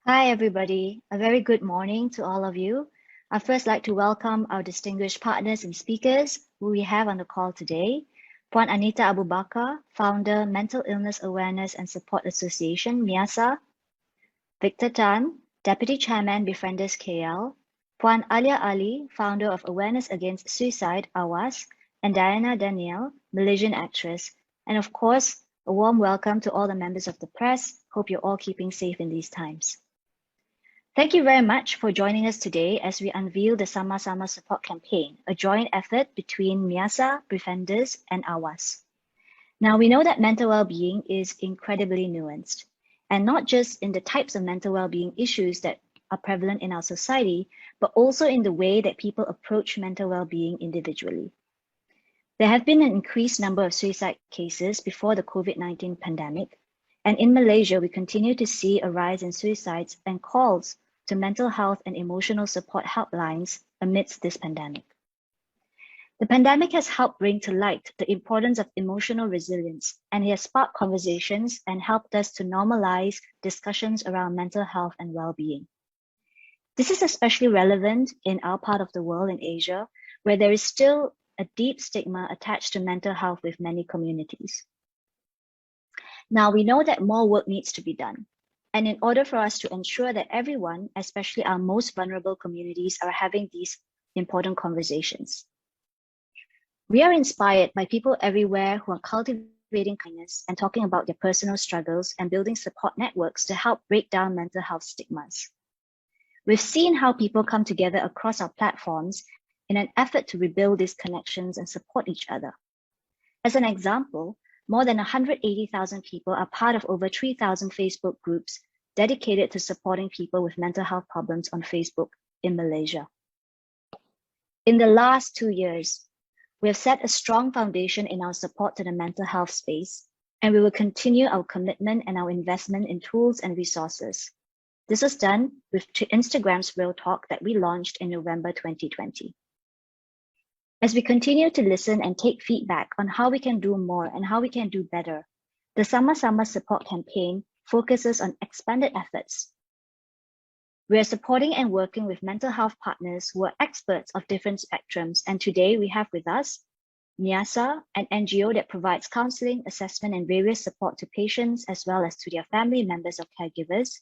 Hi, everybody. A very good morning to all of you. I'd first like to welcome our distinguished partners and speakers who we have on the call today. Puan Anita Abu Bakar, founder, Mental Illness Awareness and Support Association, MIASA. Victor Tan, Deputy Chairman, Befrienders KL. Puan Alia Ali, founder of Awareness Against Suicide, AWAS. And Diana Danielle, Malaysian actress. And of course, a warm welcome to all the members of the press. Hope you're all keeping safe in these times. Thank you very much for joining us today as we unveil the SamaSamaSupport campaign, a joint effort between MIASA, Befrienders, and AWAS. Now, we know that mental well-being is incredibly nuanced, and not just in the types of mental well-being issues that are prevalent in our society, but also in the way that people approach mental well-being individually. There have been an increased number of suicide cases before the COVID-19 pandemic, and in Malaysia, we continue to see a rise in suicides and calls to mental health and emotional support helplines amidst this pandemic. The pandemic has helped bring to light the importance of emotional resilience, and it has sparked conversations and helped us to normalize discussions around mental health and well-being. This is especially relevant in our part of the world in Asia, where there is still a deep stigma attached to mental health with many communities. Now, we know that more work needs to be done. And in order for us to ensure that everyone, especially our most vulnerable communities, are having these important conversations, we are inspired by people everywhere who are cultivating kindness and talking about their personal struggles and building support networks to help break down mental health stigmas. We've seen how people come together across our platforms in an effort to rebuild these connections and support each other. As an example, more than 180,000 people are part of over 3,000 Facebook groups dedicated to supporting people with mental health problems on Facebook in Malaysia. In the last 2 years, we have set a strong foundation in our support to the mental health space, and we will continue our commitment and our investment in tools and resources. This was done with Instagram's Real Talk that we launched in November 2020. As we continue to listen and take feedback on how we can do more and how we can do better, the SamaSamaSupport campaign focuses on expanded efforts. We are supporting and working with mental health partners who are experts of different spectrums, and today we have with us MIASA, an NGO that provides counseling, assessment, and various support to patients as well as to their family members or caregivers.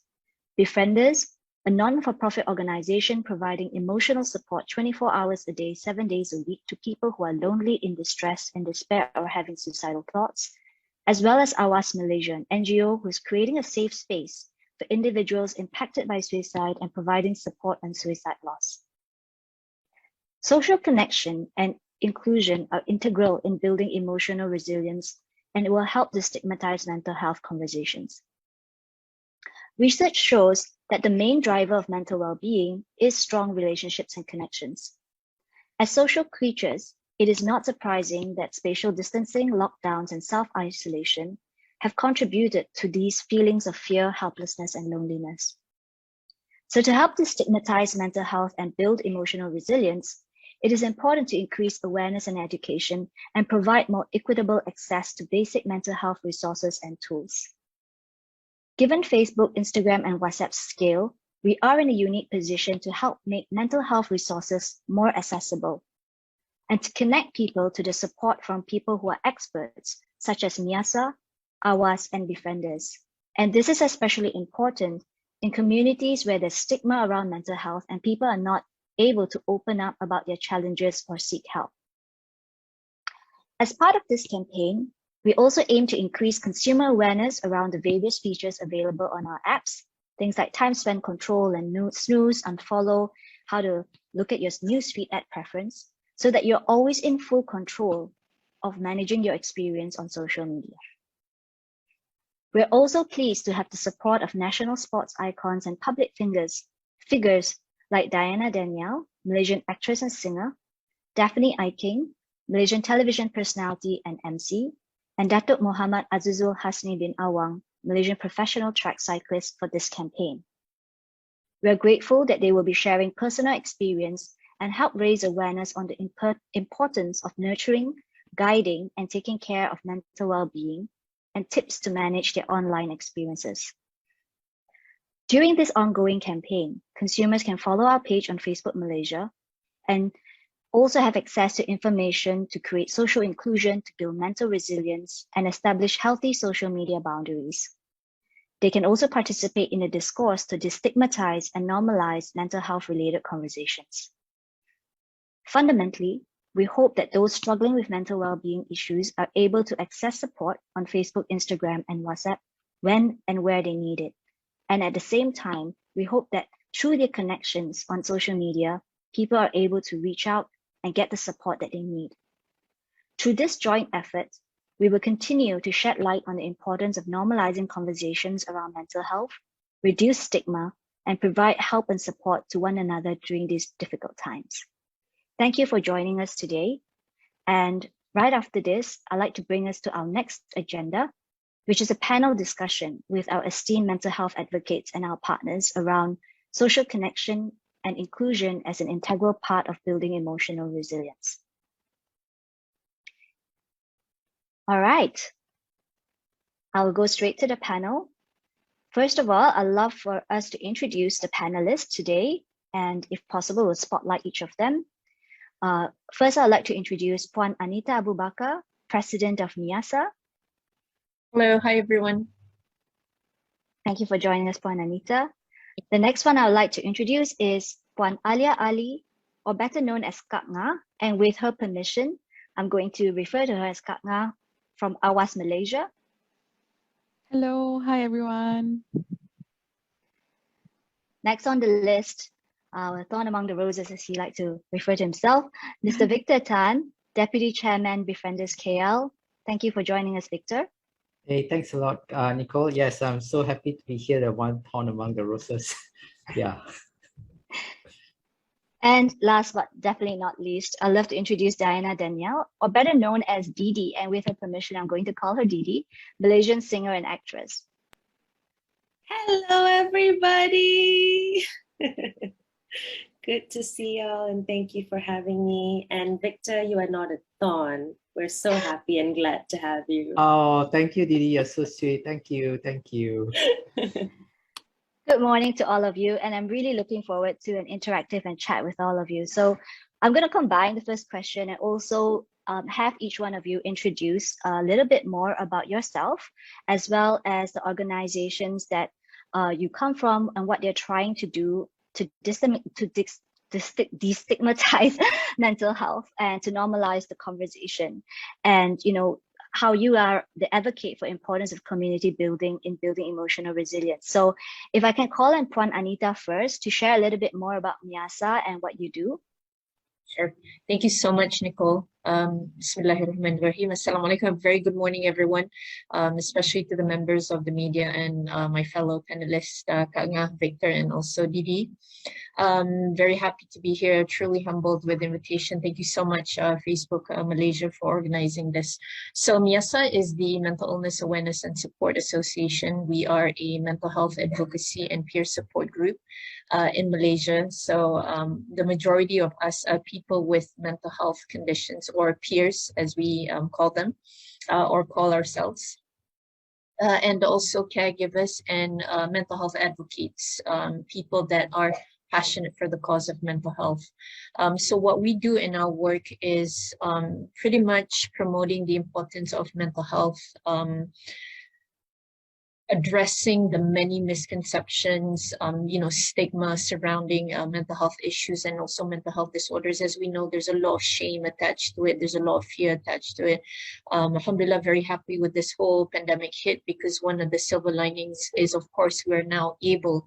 Befrienders, a non-for-profit organization providing emotional support 24 hours a day, 7 days a week to people who are lonely, in distress, in despair, or having suicidal thoughts, as well as AWAS Malaysia, an NGO who is creating a safe space for individuals impacted by suicide and providing support on suicide loss. Social connection and inclusion are integral in building emotional resilience, and it will help destigmatize mental health conversations. Research shows that the main driver of mental well-being is strong relationships and connections. As social creatures, it is not surprising that spatial distancing, lockdowns, and self-isolation have contributed to these feelings of fear, helplessness, and loneliness. So to help destigmatize mental health and build emotional resilience, it is important to increase awareness and education and provide more equitable access to basic mental health resources and tools. Given Facebook, Instagram, and WhatsApp's scale, we are in a unique position to help make mental health resources more accessible and to connect people to the support from people who are experts, such as MIASA, AWAS, and Befrienders. And this is especially important in communities where there's stigma around mental health and people are not able to open up about their challenges or seek help. As part of this campaign, we also aim to increase consumer awareness around the various features available on our apps, things like time spent control and snooze, unfollow, how to look at your newsfeed at preference, so that you're always in full control of managing your experience on social media. We're also pleased to have the support of national sports icons and public figures like Diana Danielle, Malaysian actress and singer, Daphne Aiking, Malaysian television personality and MC, and Datuk Muhammad Azizul Hasni bin Awang, Malaysian professional track cyclist, for this campaign. We are grateful that they will be sharing personal experience and help raise awareness on the importance of nurturing, guiding, and taking care of mental well-being, and tips to manage their online experiences. During this ongoing campaign, consumers can follow our page on Facebook Malaysia and also have access to information to create social inclusion, to build mental resilience, and establish healthy social media boundaries. They can also participate in a discourse to destigmatize and normalize mental health-related conversations. Fundamentally, we hope that those struggling with mental well-being issues are able to access support on Facebook, Instagram, and WhatsApp when and where they need it. And at the same time, we hope that through their connections on social media, people are able to reach out and get the support that they need. Through this joint effort, we will continue to shed light on the importance of normalizing conversations around mental health, reduce stigma, and provide help and support to one another during these difficult times. Thank you for joining us today. And right after this, I'd like to bring us to our next agenda, which is a panel discussion with our esteemed mental health advocates and our partners around social connection and inclusion as an integral part of building emotional resilience. All right, I'll go straight to the panel. First of all, I'd love for us to introduce the panelists today, and if possible, we'll spotlight each of them. First, I'd like to introduce Puan Anita Abu Bakar, President of MIASA. Hello, hi everyone. Thank you for joining us, Puan Anita. The next one I would like to introduce is Puan Alia Ali, or better known as Kak Nga, and with her permission, I'm going to refer to her as Kak Nga from Awas Malaysia. Hello, hi everyone. Next on the list, our thorn among the roses, as he likes to refer to himself, Mr. Victor Tan, Deputy Chairman, Befrienders KL. Thank you for joining us, Victor. Hey, thanks a lot, Nicole. Yes, I'm so happy to be here, the one thorn among the roses. Yeah. And last but definitely not least, I'd love to introduce Diana Danielle, or better known as Didi, and with her permission, I'm going to call her Didi, Malaysian singer and actress. Hello, everybody. Good to see y'all, and thank you for having me. And Victor, you are not a thorn. We're so happy and glad to have you. Oh, thank you, Didi. You're so sweet. Thank you. Thank you. Good morning to all of you, and I'm really looking forward to an interactive and chat with all of you. So I'm going to combine the first question and also have each one of you introduce a little bit more about yourself, as well as the organizations that you come from and what they're trying to do to destigmatize mental health and to normalize the conversation. And, you know, how you are the advocate for importance of community building in building emotional resilience. So if I can call on Puan Anita first to share a little bit more about MIASA and what you do. Sure. Thank you so much, Nicole. Bismillahirrahmanirrahim. Assalamualaikum. Very good morning, everyone, especially to the members of the media and my fellow panelists, Kak Nga, Victor, and also Didi. Very happy to be here, truly humbled with the invitation. Thank you so much, Facebook Malaysia, for organizing this. So MIASA is the Mental Illness Awareness and Support Association. We are a mental health advocacy and peer support group in Malaysia. So the majority of us are people with mental health conditions, or peers as we call them, or call ourselves. And also caregivers and mental health advocates, people that are passionate for the cause of mental health. So what we do in our work is pretty much promoting the importance of mental health, addressing the many misconceptions, stigma surrounding mental health issues and also mental health disorders. As we know, there's a lot of shame attached to it. There's a lot of fear attached to it. Alhamdulillah, very happy with this whole pandemic hit, because one of the silver linings is, of course, we're now able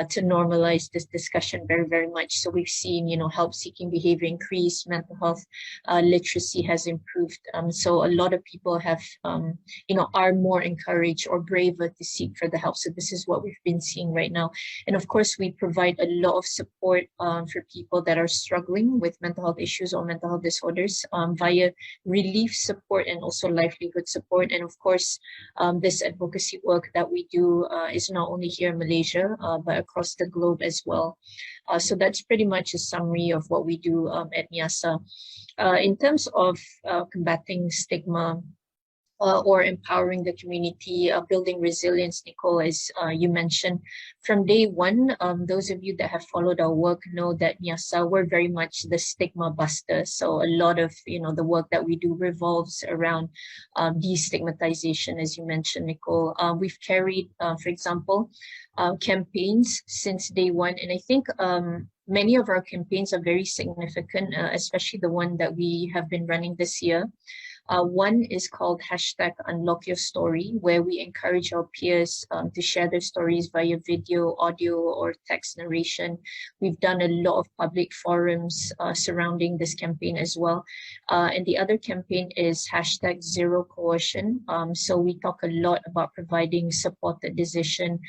to normalize this discussion very, very much. So we've seen, help-seeking behavior increase, mental health literacy has improved. So a lot of people have, are more encouraged or braver to seek for the help. So this is what we've been seeing right now. And of course, we provide a lot of support for people that are struggling with mental health issues or mental health disorders via relief support and also livelihood support. And of course, this advocacy work that we do is not only here in Malaysia, but across the globe as well. So that's pretty much a summary of what we do at MIASA. In terms of combating stigma, or empowering the community, building resilience, Nicole, as you mentioned. From day one, those of you that have followed our work know that Nyasa, we're very much the stigma buster. So a lot of, the work that we do revolves around destigmatization, as you mentioned, Nicole. We've carried, for example, campaigns since day one. And I think many of our campaigns are very significant, especially the one that we have been running this year. One is called #UnlockYourStory, where we encourage our peers to share their stories via video, audio, or text narration. We've done a lot of public forums surrounding this campaign as well. And the other campaign is #ZeroCoercion. So we talk a lot about providing supported decision,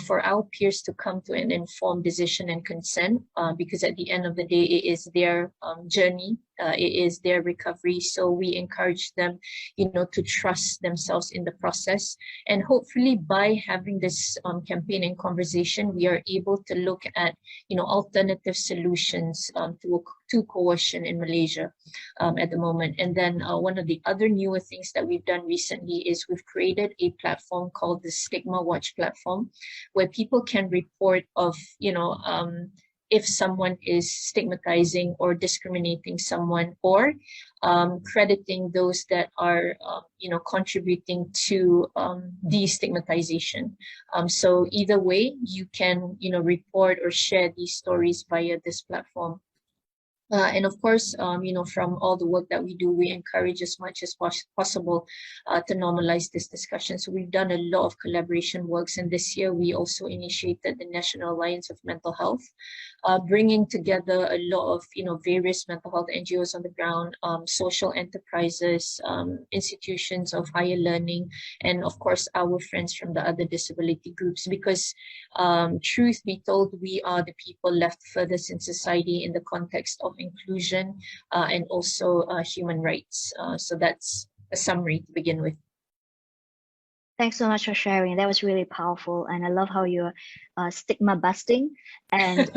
for our peers to come to an informed decision and consent, because at the end of the day, it is their journey. It is their recovery. So we encourage them, to trust themselves in the process. And hopefully by having this campaign and conversation, we are able to look at, alternative solutions to coercion in Malaysia at the moment. And then one of the other newer things that we've done recently is we've created a platform called the Stigma Watch platform, where people can report of, if someone is stigmatizing or discriminating someone, or crediting those that are, contributing to destigmatization. So either way, you can, report or share these stories via this platform. And of course, from all the work that we do, we encourage as much as possible to normalize this discussion. So we've done a lot of collaboration works, and this year we also initiated the National Alliance of Mental Health, bringing together a lot of various mental health NGOs on the ground, social enterprises, institutions of higher learning, and of course our friends from the other disability groups. Because truth be told, we are the people left furthest in society in the context of inclusion and also human rights. So that's a summary to begin with. Thanks so much for sharing. That was really powerful, and I love how you're stigma busting. And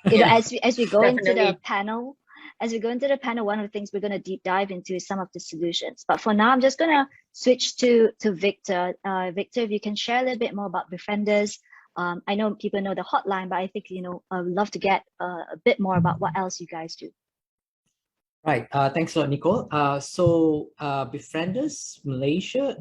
as we go into the panel, one of the things we're going to deep dive into is some of the solutions. But for now, I'm just going to switch to Victor. Victor, if you can share a little bit more about Befrienders. I know people know the hotline, but I think I would love to get a bit more about what else you guys do. Right. Thanks a lot, Nicole. So Befrienders Malaysia,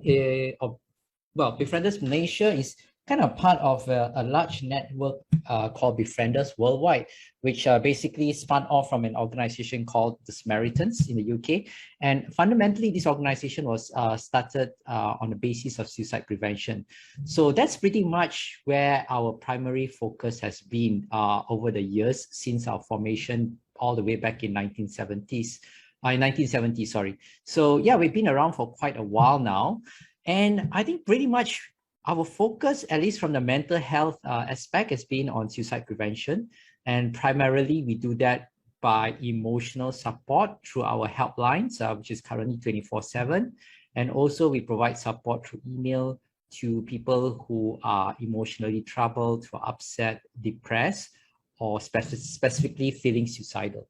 Befrienders Malaysia is kind of part of a large network called Befrienders Worldwide, which basically spun off from an organization called the Samaritans in the UK. And fundamentally, this organization was started on the basis of suicide prevention. So that's pretty much where our primary focus has been over the years since our formation all the way back in 1970, sorry. So yeah, we've been around for quite a while now. And I think pretty much our focus, at least from the mental health aspect, has been on suicide prevention. And primarily, we do that by emotional support through our helplines, which is currently 24/7. And also, we provide support through email to people who are emotionally troubled, who are upset, depressed, or specifically feeling suicidal.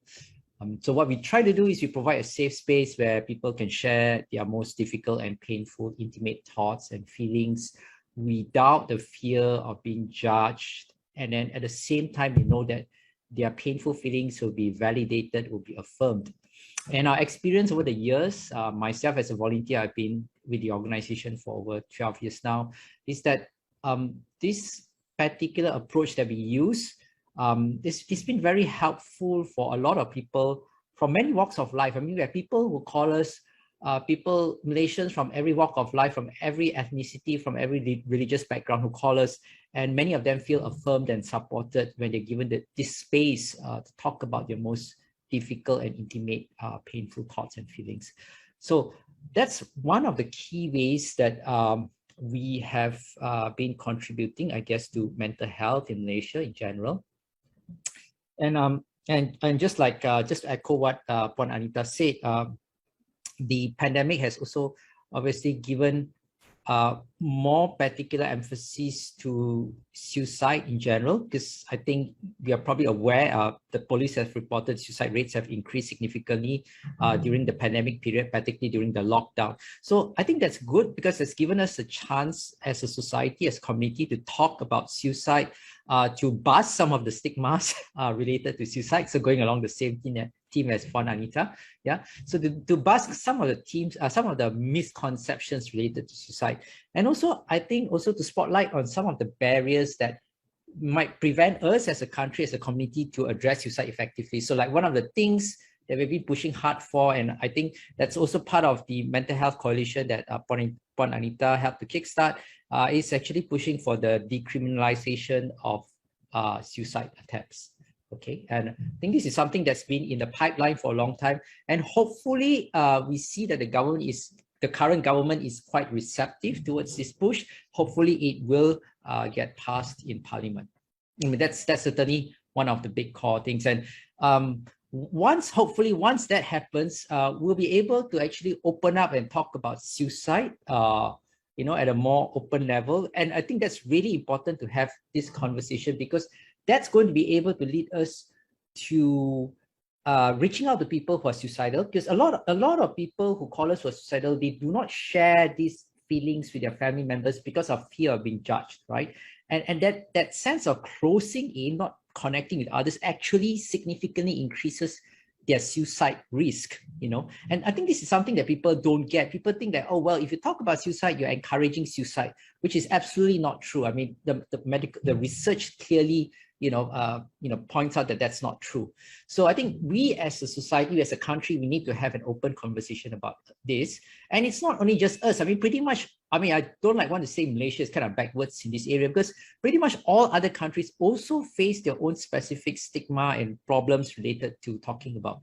So what we try to do is we provide a safe space where people can share their most difficult and painful, intimate thoughts and feelings without the fear of being judged. And then at the same time, we know that their painful feelings will be validated, will be affirmed. And our experience over the years, myself as a volunteer, I've been with the organization for over 12 years now, is that this particular approach that we use, it's been very helpful for a lot of people from many walks of life. I mean, we have people who call us, Malaysians from every walk of life, from every ethnicity, from every religious background who call us, and many of them feel affirmed and supported when they're given this space to talk about their most difficult and intimate, painful thoughts and feelings. So that's one of the key ways that we have been contributing, I guess, to mental health in Malaysia in general. And just like just to echo what Puan Anita said, the pandemic has also obviously given more particular emphasis to suicide in general, because I think we are probably aware the police have reported suicide rates have increased significantly during the pandemic period, particularly during the lockdown. So I think that's good because it's given us a chance as a society, as a community, to talk about suicide, to bust some of the stigmas related to suicide. So going along the same theme as Puan Anita, yeah. So to bust some of the some of the misconceptions related to suicide, and also I think also to spotlight on some of the barriers that might prevent us as a country, as a community, to address suicide effectively. So like one of the things that we've been pushing hard for, and I think that's also part of the mental health coalition that Puan Anita helped to kickstart, is actually pushing for the decriminalization of suicide attempts. Okay, and I think this is something that's been in the pipeline for a long time, and hopefully we see that the current government is quite receptive towards this push. Hopefully it will get passed in Parliament. I mean, that's certainly one of the big core things, and once that happens, we'll be able to actually open up and talk about suicide at a more open level. And I think that's really important to have this conversation, because that's going to be able to lead us to reaching out to people who are suicidal, because a lot of people who call us who are suicidal, they do not share these feelings with their family members because of fear of being judged, right? And that sense of closing in, not connecting with others, actually significantly increases their suicide risk, And I think this is something that people don't get. People think that, oh, well, if you talk about suicide, you're encouraging suicide, which is absolutely not true. I mean, the research clearly points out that that's not true. So I think we as a society, as a country, we need to have an open conversation about this. And it's not only just us. I mean, pretty much, I don't want to say Malaysia is kind of backwards in this area, because pretty much all other countries also face their own specific stigma and problems related to talking about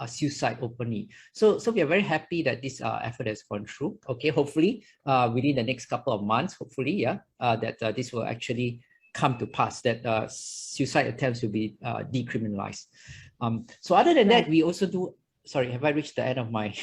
suicide openly. So we are very happy that this effort has gone through. Okay, hopefully within the next couple of months, that this will actually come to pass, that suicide attempts will be decriminalized. So other than that, we also do, sorry, have I reached the end of my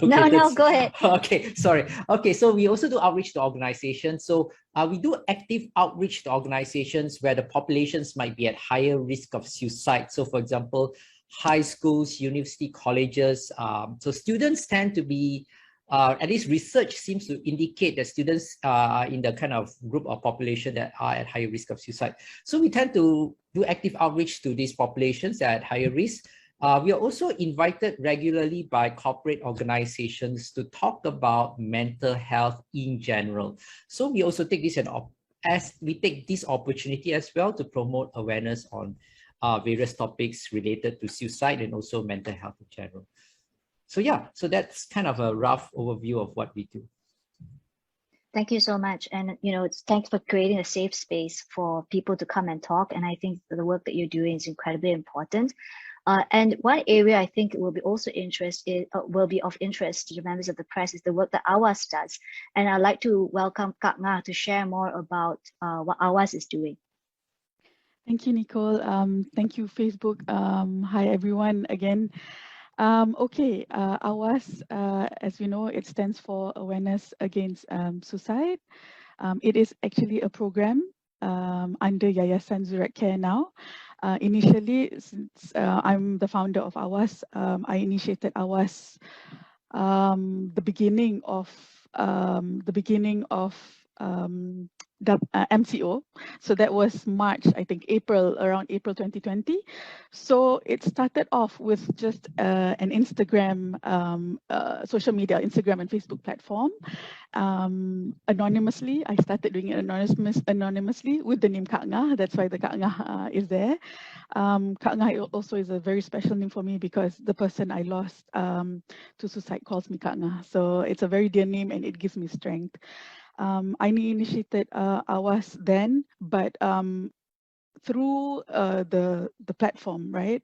No, go ahead. Okay, sorry. Okay, so we also do outreach to organizations. So we do active outreach to organizations where the populations might be at higher risk of suicide. So for example, high schools, university colleges. So students tend to be, at least research seems to indicate that students are in the kind of group of population that are at higher risk of suicide. So we tend to do active outreach to these populations that are at higher risk. We are also invited regularly by corporate organizations to talk about mental health in general. So we also take this opportunity as well to promote awareness on various topics related to suicide and also mental health in general. So yeah, so that's kind of a rough overview of what we do. Thank you so much. And, thanks for creating a safe space for people to come and talk. And I think the work that you're doing is incredibly important. And one area I think will be of interest to the members of the press is the work that AWAS does. And I'd like to welcome Kak Nga to share more about what AWAS is doing. Thank you, Nicole. Thank you, Facebook. Hi, everyone, again. AWAS, as we know, it stands for Awareness Against Suicide. It is actually a program under Yayasan Zurat Care now. Initially, since I'm the founder of AWAS, I initiated AWAS the beginning of MCO. So that was March, I think around April 2020. So it started off with just an Instagram, social media, Instagram and Facebook platform. Anonymously, I started doing it anonymously with the name Kak Nga. That's why the Kak Nga is there. Kak Nga also is a very special name for me because the person I lost to suicide calls me Kak Nga. So it's a very dear name and it gives me strength. I initiated AWAS then, but through the platform, right?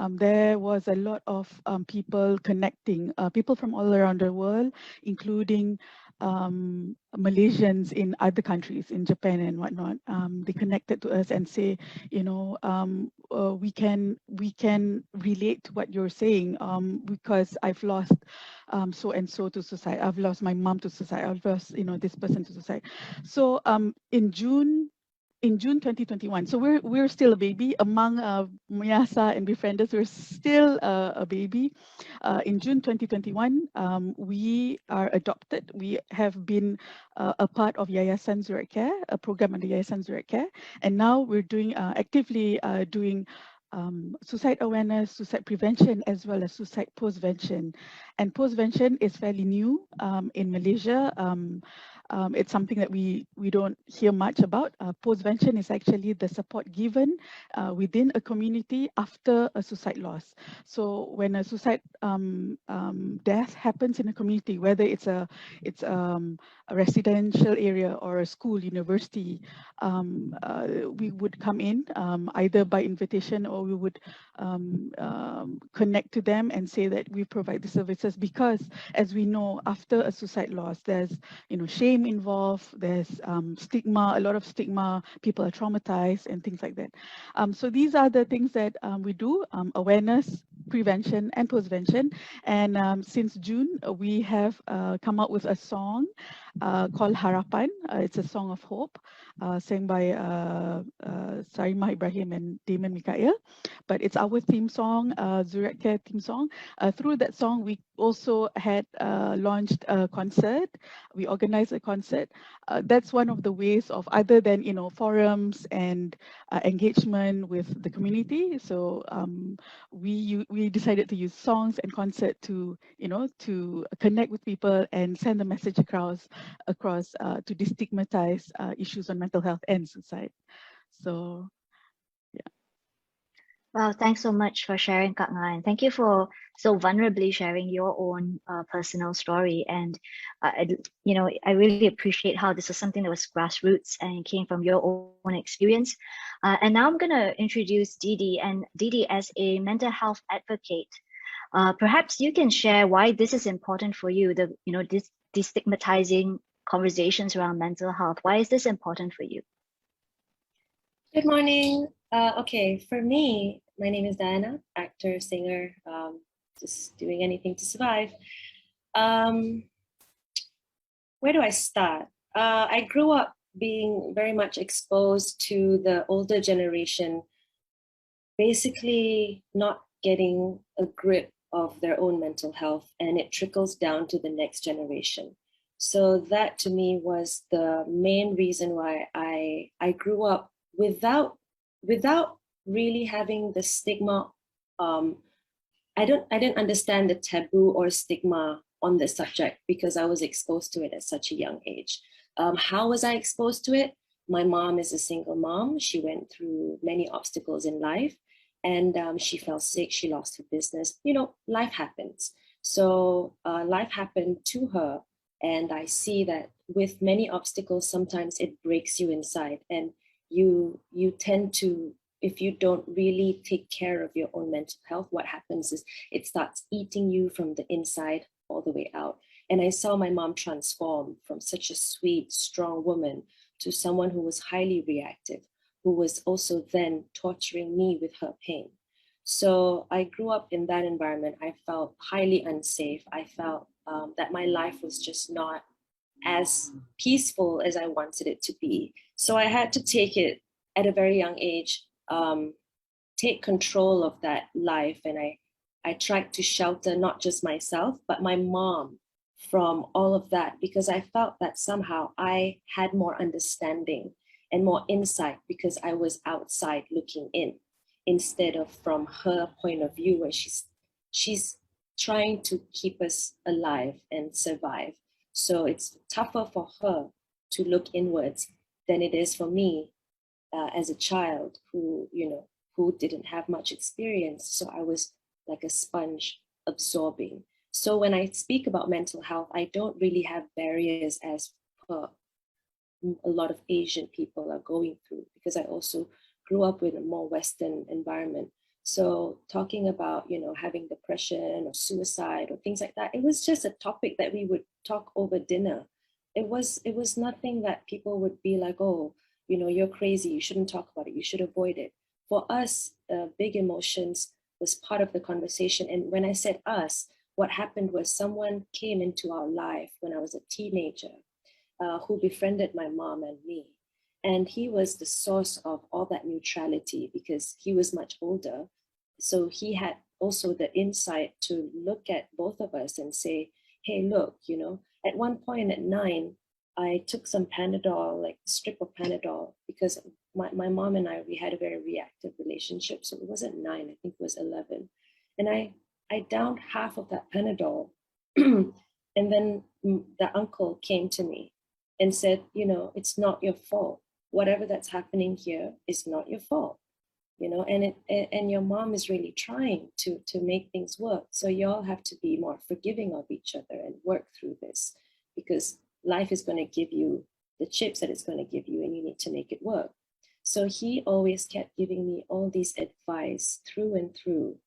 There was a lot of people connecting, people from all around the world, including Malaysians in other countries, in Japan and whatnot, they connected to us and say, we can relate to what you're saying, because I've lost so and so to suicide. I've lost my mom to suicide. I've lost this person to suicide. So in June 2021. So we're still a baby among Mayasa and Befrienders. We're still a baby. In June 2021, we are adopted. We have been a part of Yayasan Zurich Care, a program under Yayasan Zurich Care, and now we're doing actively doing suicide awareness, suicide prevention, as well as suicide postvention. And postvention is fairly new in Malaysia. It's something that we don't hear much about. Postvention is actually the support given within a community after a suicide loss. So when a suicide death happens in a community, whether it's a residential area or a school, university, we would come in either by invitation, or we would connect to them and say that we provide the services, because as we know, after a suicide loss, there's shame involved, there's stigma, a lot of stigma, people are traumatized and things like that. So these are the things that we do, awareness, prevention and postvention. And since June, we have come up with a song called Harapan. It's a song of hope, sang by Sarimah Ibrahim and Damon Mikael. But it's our theme song, Zurich Care theme song. Through that song, we also had launched a concert. We organized a concert. That's one of the ways of, other than forums and engagement with the community. So we decided to use songs and concert to to connect with people and send a message across to destigmatize issues on mental health and suicide. So yeah. Wow, thanks so much for sharing, Kak Nga, and thank you for so vulnerably sharing your own personal story. And I really appreciate how this was something that was grassroots and came from your own experience. And now I'm going to introduce Didi, and Didi, as a mental health advocate, perhaps you can share why this is important for you. This destigmatizing conversations around mental health. Why is this important for you? Good morning. Okay, for me, my name is Diana, actor, singer, just doing anything to survive. Where do I start? I grew up being very much exposed to the older generation, basically not getting a grip of their own mental health, and it trickles down to the next generation. So that to me was the main reason why I grew up without really having the stigma. I didn't understand the taboo or stigma on this subject because I was exposed to it at such a young age. How was I exposed to it? My mom is a single mom. She went through many obstacles in life, and she fell sick. She lost her business. Life happens. So life happened to her, and I see that with many obstacles, sometimes it breaks you inside, and you tend to, if you don't really take care of your own mental health, what happens is it starts eating you from the inside all the way out. And I saw my mom transform from such a sweet, strong woman to someone who was highly reactive, who was also then torturing me with her pain. So I grew up in that environment. I felt highly unsafe. I felt that my life was just not as peaceful as I wanted it to be. So I had to take it at a very young age, take control of that life. And I tried to shelter not just myself, but my mom from all of that, because I felt that somehow I had more understanding and more insight because I was outside looking in, instead of from her point of view, where she's trying to keep us alive and survive. So it's tougher for her to look inwards than it is for me as a child who didn't have much experience. So I was like a sponge absorbing. So when I speak about mental health, I don't really have barriers as per a lot of Asian people are going through, because I also grew up with a more Western environment. So talking about, having depression or suicide or things like that, it was just a topic that we would talk over dinner. it was nothing that people would be like, oh, you're crazy, you shouldn't talk about it, you should avoid it. For us, big emotions was part of the conversation. And when I said us, what happened was someone came into our life when I was a teenager, who befriended my mom and me. And he was the source of all that neutrality because he was much older. So he had also the insight to look at both of us and say, hey, look, at one point at 9, I took some Panadol, like a strip of Panadol, because my mom and I, we had a very reactive relationship. So it wasn't 9, I think it was 11. And I downed half of that Panadol. And then the uncle came to me and said, it's not your fault. Whatever that's happening here is not your fault. And your mom is really trying to make things work. So you all have to be more forgiving of each other and work through this, because life is going to give you the chips that it's going to give you, and you need to make it work. So he always kept giving me all these advice through and through.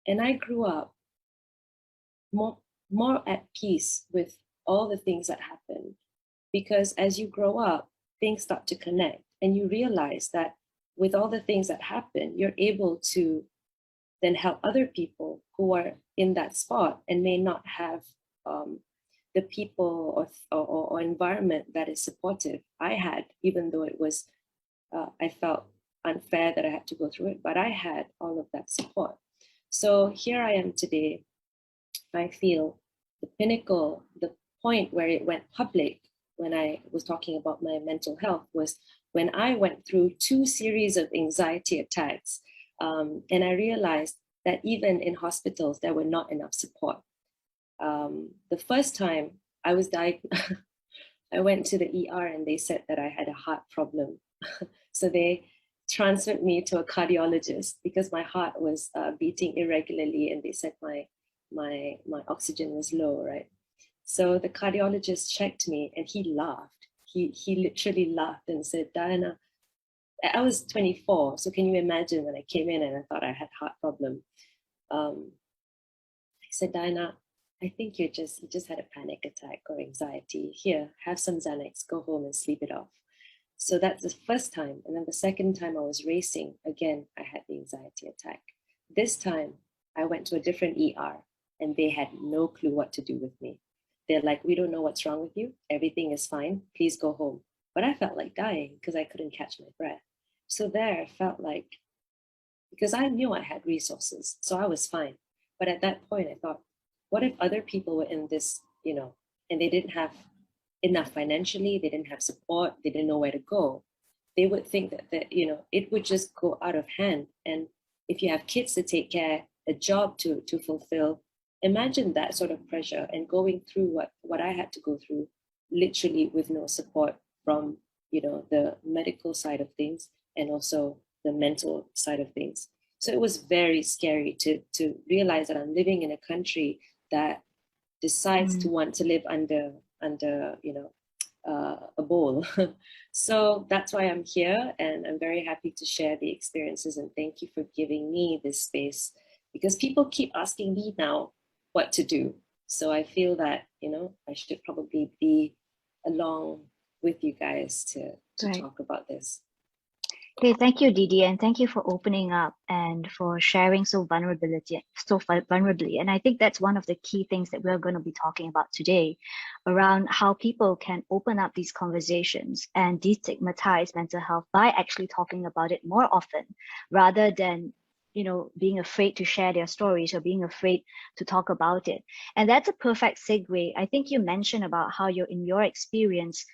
And I grew up more at peace with all the things that happen, because as you grow up, things start to connect, and you realize that with all the things that happen, you're able to then help other people who are in that spot and may not have the people or environment that is supportive. I had, even though it was, I felt unfair that I had to go through it, but I had all of that support. So here I am today. I feel the pinnacle, the point where it went public when I was talking about my mental health was when I went through 2 series of anxiety attacks. And I realized that even in hospitals, there were not enough support. The first time I was diagnosed, I went to the ER and they said that I had a heart problem. So they transferred me to a cardiologist because my heart was beating irregularly, and they said my oxygen was low, right? So the cardiologist checked me and he laughed. He literally laughed and said, Diana, I was 24. So can you imagine when I came in and I thought I had heart problem? He said, Diana, I think you just had a panic attack or anxiety. Here, have some Xanax, go home and sleep it off. So that's the first time. And then the second time I was racing, again, I had the anxiety attack. This time I went to a different ER and they had no clue what to do with me. They're like, we don't know what's wrong with you. Everything is fine. Please go home. But I felt like dying because I couldn't catch my breath. So there I felt like, because I knew I had resources, so I was fine. But at that point I thought, what if other people were in this, and they didn't have enough financially, they didn't have support, they didn't know where to go. They would think that it would just go out of hand. And if you have kids to take care, a job to fulfill, imagine that sort of pressure and going through what I had to go through, literally with no support from, the medical side of things and also the mental side of things. So it was very scary to realize that I'm living in a country that decides to want to live under a bowl. So that's why I'm here, and I'm very happy to share the experiences, and thank you for giving me this space, because people keep asking me now what to do. So I feel that, I should probably be along with you guys to Right. talk about this. Okay, thank you, Didi, and thank you for opening up and for sharing so vulnerably. And I think that's one of the key things that we're going to be talking about today, around how people can open up these conversations and destigmatize mental health by actually talking about it more often, rather than being afraid to share their stories or being afraid to talk about it. And that's a perfect segue. I think you mentioned about how in your experience,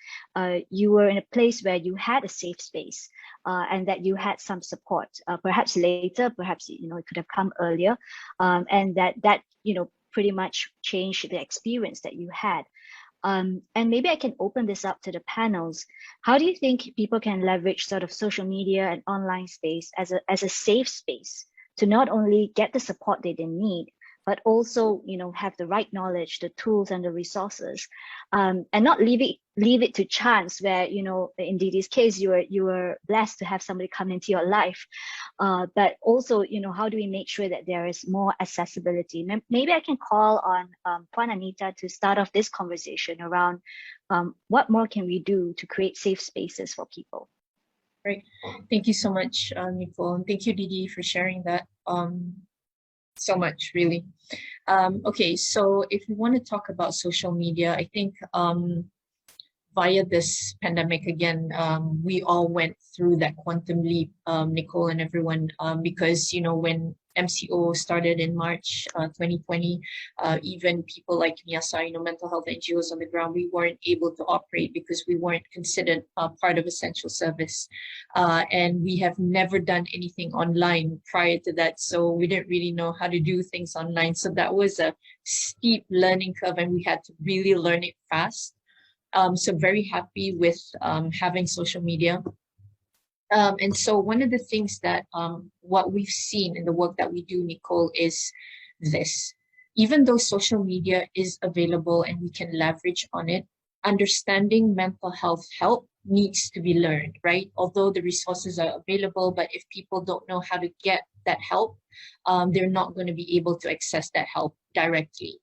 you were in a place where you had a safe space, and that you had some support, perhaps later, perhaps, it could have come earlier, and that pretty much changed the experience that you had. And maybe I can open this up to the panels. How do you think people can leverage sort of social media and online space as a safe space to not only get the support they need, but also, have the right knowledge, the tools and the resources, and not leave it to chance where, in Didi's case, you were blessed to have somebody come into your life. But also, how do we make sure that there is more accessibility? Maybe I can call on Puan Anita to start off this conversation around what more can we do to create safe spaces for people? Great. Thank you so much, Nicole. And thank you, Didi, for sharing that so much, really. Okay, so if we want to talk about social media, I think via this pandemic again, we all went through that quantum leap, Nicole and everyone, because, when MCO started in March 2020, even people like Miyasa, mental health NGOs on the ground, we weren't able to operate because we weren't considered part of essential service. And we have never done anything online prior to that. So we didn't really know how to do things online. So that was a steep learning curve and we had to really learn it fast. So very happy with having social media. And so one of the things that what we've seen in the work that we do, Nicole, is this. Even though social media is available and we can leverage on it, understanding mental health help needs to be learned, right? Although the resources are available, but if people don't know how to get that help, they're not going to be able to access that help directly.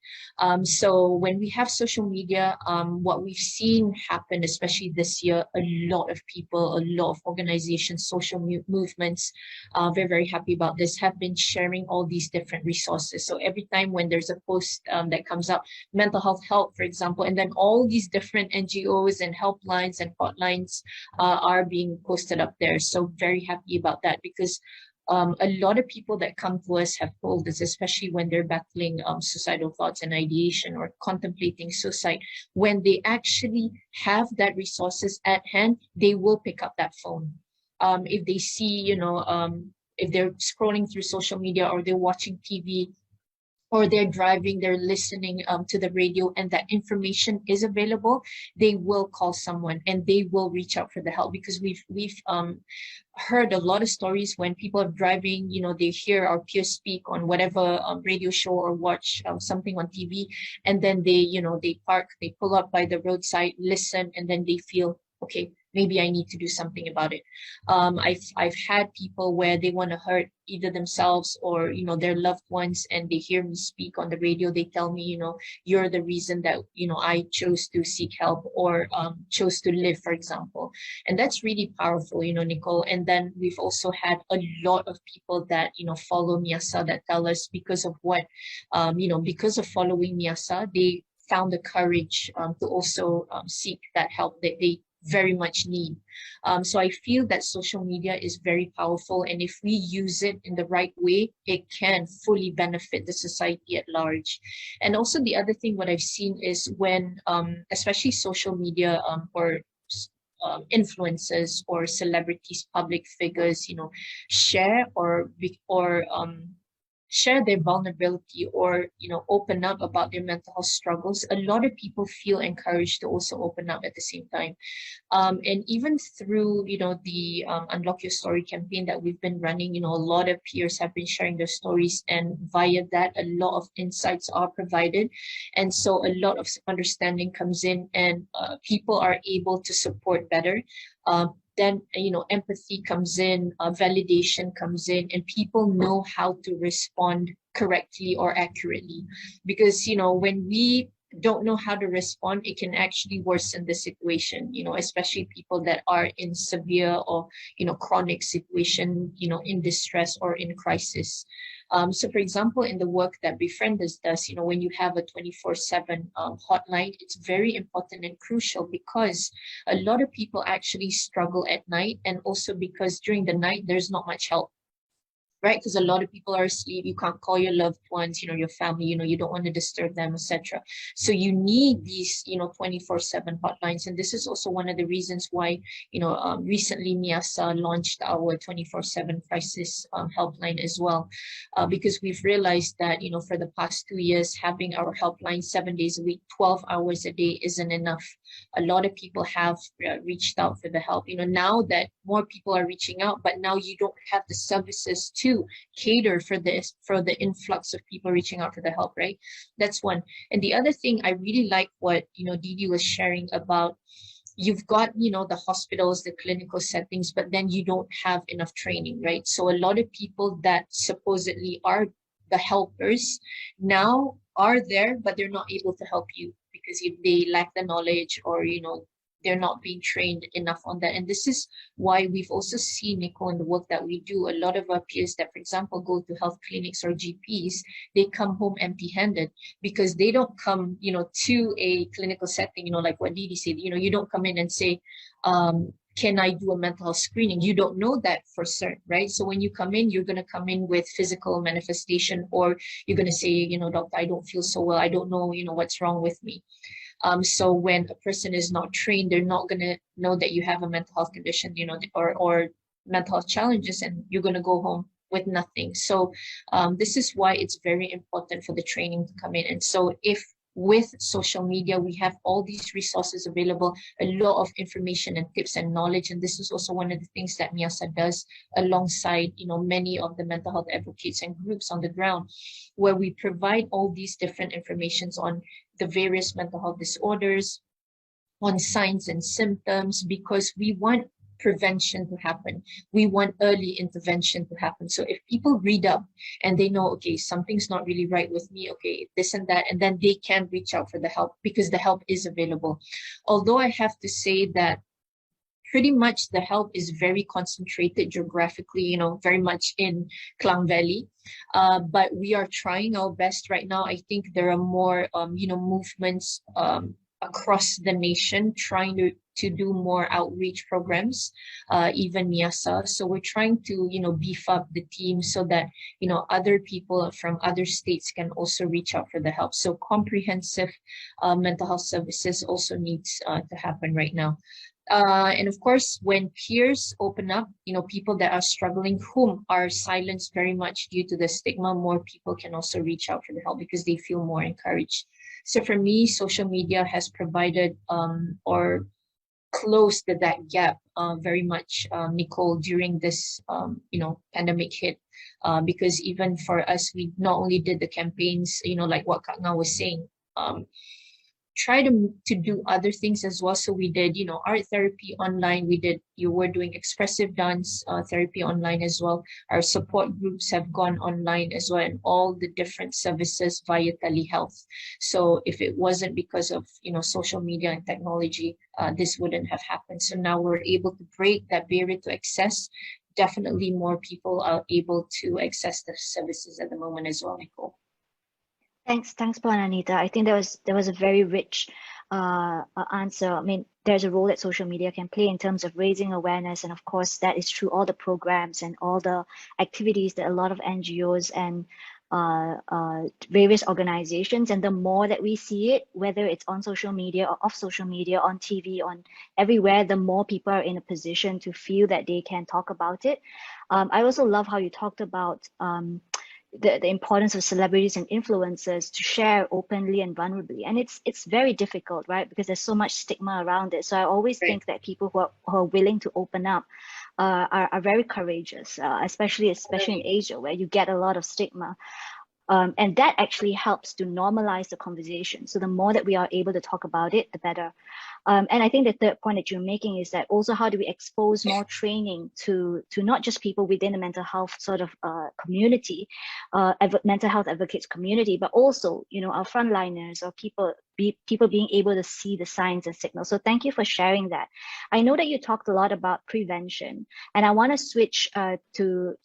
So when we have social media, what we've seen happen, especially this year, a lot of people, a lot of organizations, social movements, very, very happy about this, have been sharing all these different resources. So every time when there's a post that comes up, mental health help, for example, and then all these different NGOs and helplines and hotlines are being posted up there. So very happy about that because a lot of people that come to us have told us, especially when they're battling suicidal thoughts and ideation or contemplating suicide, when they actually have that resources at hand, they will pick up that phone. If they see, if they're scrolling through social media or they're watching TV, or they're driving, they're listening to the radio and that information is available, they will call someone and they will reach out for the help because we've heard a lot of stories when people are driving, they hear our peers speak on whatever radio show or watch something on TV, and then they park, they pull up by the roadside, listen, and then they feel, okay, maybe I need to do something about it. I've had people where they want to hurt either themselves or their loved ones, and they hear me speak on the radio. They tell me, you're the reason that I chose to seek help or chose to live, for example. And that's really powerful, Nicole. And then we've also had a lot of people that follow Miyasa that tell us because of what because of following Miyasa, they found the courage to also seek that help that they very much need. So I feel that social media is very powerful, and if we use it in the right way, it can fully benefit the society at large. And also the other thing what I've seen is when especially social media or influencers or celebrities, public figures, share or share their vulnerability or open up about their mental health struggles, a lot of people feel encouraged to also open up at the same time. And even through the Unlock Your Story campaign that we've been running, a lot of peers have been sharing their stories, and via that a lot of insights are provided, and so a lot of understanding comes in, and people are able to support better. Then empathy comes in, validation comes in, and people know how to respond correctly or accurately. Because when we don't know how to respond, it can actually worsen the situation, especially people that are in severe or chronic situation, in distress or in crisis. So for example, in the work that Befrienders does, when you have a 24/7 hotline, it's very important and crucial because a lot of people actually struggle at night, and also because during the night, there's not much help. Right? Because a lot of people are asleep. You can't call your loved ones, your family, you don't want to disturb them, etc. So you need these, 24/7 hotlines. And this is also one of the reasons why, recently Miyasa launched our 24/7 crisis helpline as well. Because we've realized that, for the past 2 years, having our helpline 7 days a week, 12 hours a day isn't enough. A lot of people have reached out for the help. Now that more people are reaching out, but now you don't have the services to to cater for this, for the influx of people reaching out for the help, right? That's one. And the other thing, I really like what, Didi was sharing about, you've got, the hospitals, the clinical settings, but then you don't have enough training, right? So a lot of people that supposedly are the helpers now are there, but they're not able to help you because they lack the knowledge, or, they're not being trained enough on that. And this is why we've also seen, Nico, in the work that we do, a lot of our peers that, for example, go to health clinics or GPs, they come home empty-handed because they don't come, to a clinical setting, like what Didi said, you don't come in and say, can I do a mental health screening? You don't know that for certain, right? So when you come in, you're going to come in with physical manifestation, or you're going to say, doctor, I don't feel so well. I don't know, what's wrong with me. So when a person is not trained, they're not going to know that you have a mental health condition, or mental health challenges, and you're going to go home with nothing. So this is why it's very important for the training to come in. And so if with social media, we have all these resources available, a lot of information and tips and knowledge. And this is also one of the things that MIASA does alongside, many of the mental health advocates and groups on the ground, where we provide all these different informations on the various mental health disorders, on signs and symptoms, because we want prevention to happen. We want early intervention to happen. So if people read up and they know, okay, something's not really right with me, okay, this and that, and then they can reach out for the help because the help is available. Although I have to say that pretty much the help is very concentrated geographically, very much in Klang Valley. But we are trying our best right now. I think there are more, movements across the nation trying to do more outreach programs, even MIASA. So we're trying to, beef up the team so that, other people from other states can also reach out for the help. So comprehensive mental health services also needs to happen right now. And of course, when peers open up, people that are struggling, whom are silenced very much due to the stigma, more people can also reach out for the help because they feel more encouraged. So for me, social media has provided or closed that gap very much, Nicole, during this, pandemic hit. Because even for us, we not only did the campaigns, like what Kak Nga was saying, try to do other things as well. So we did, art therapy online. We're doing expressive dance therapy online as well. Our support groups have gone online as well, and all the different services via telehealth. So if it wasn't because of, social media and technology, this wouldn't have happened. So now we're able to break that barrier to access. Definitely more people are able to access the services at the moment as well, Nicole. Thanks, Puan Anita. I think there was a very rich answer. I mean, there's a role that social media can play in terms of raising awareness, and of course, that is through all the programs and all the activities that a lot of NGOs and various organizations. And the more that we see it, whether it's on social media or off social media, on TV, on everywhere, the more people are in a position to feel that they can talk about it. I also love how you talked about the importance of celebrities and influencers to share openly and vulnerably. And it's very difficult, right? Because there's so much stigma around it. So I always think that people who are willing to open up are very courageous, especially in Asia, where you get a lot of stigma. And that actually helps to normalize the conversation. So the more that we are able to talk about it, the better. And I think the third point that you're making is that also how do we expose more training to not just people within the mental health sort of community, mental health advocates community, but also, our frontliners or people being able to see the signs and signals. So thank you for sharing that. I know that you talked a lot about prevention, and I want to switch to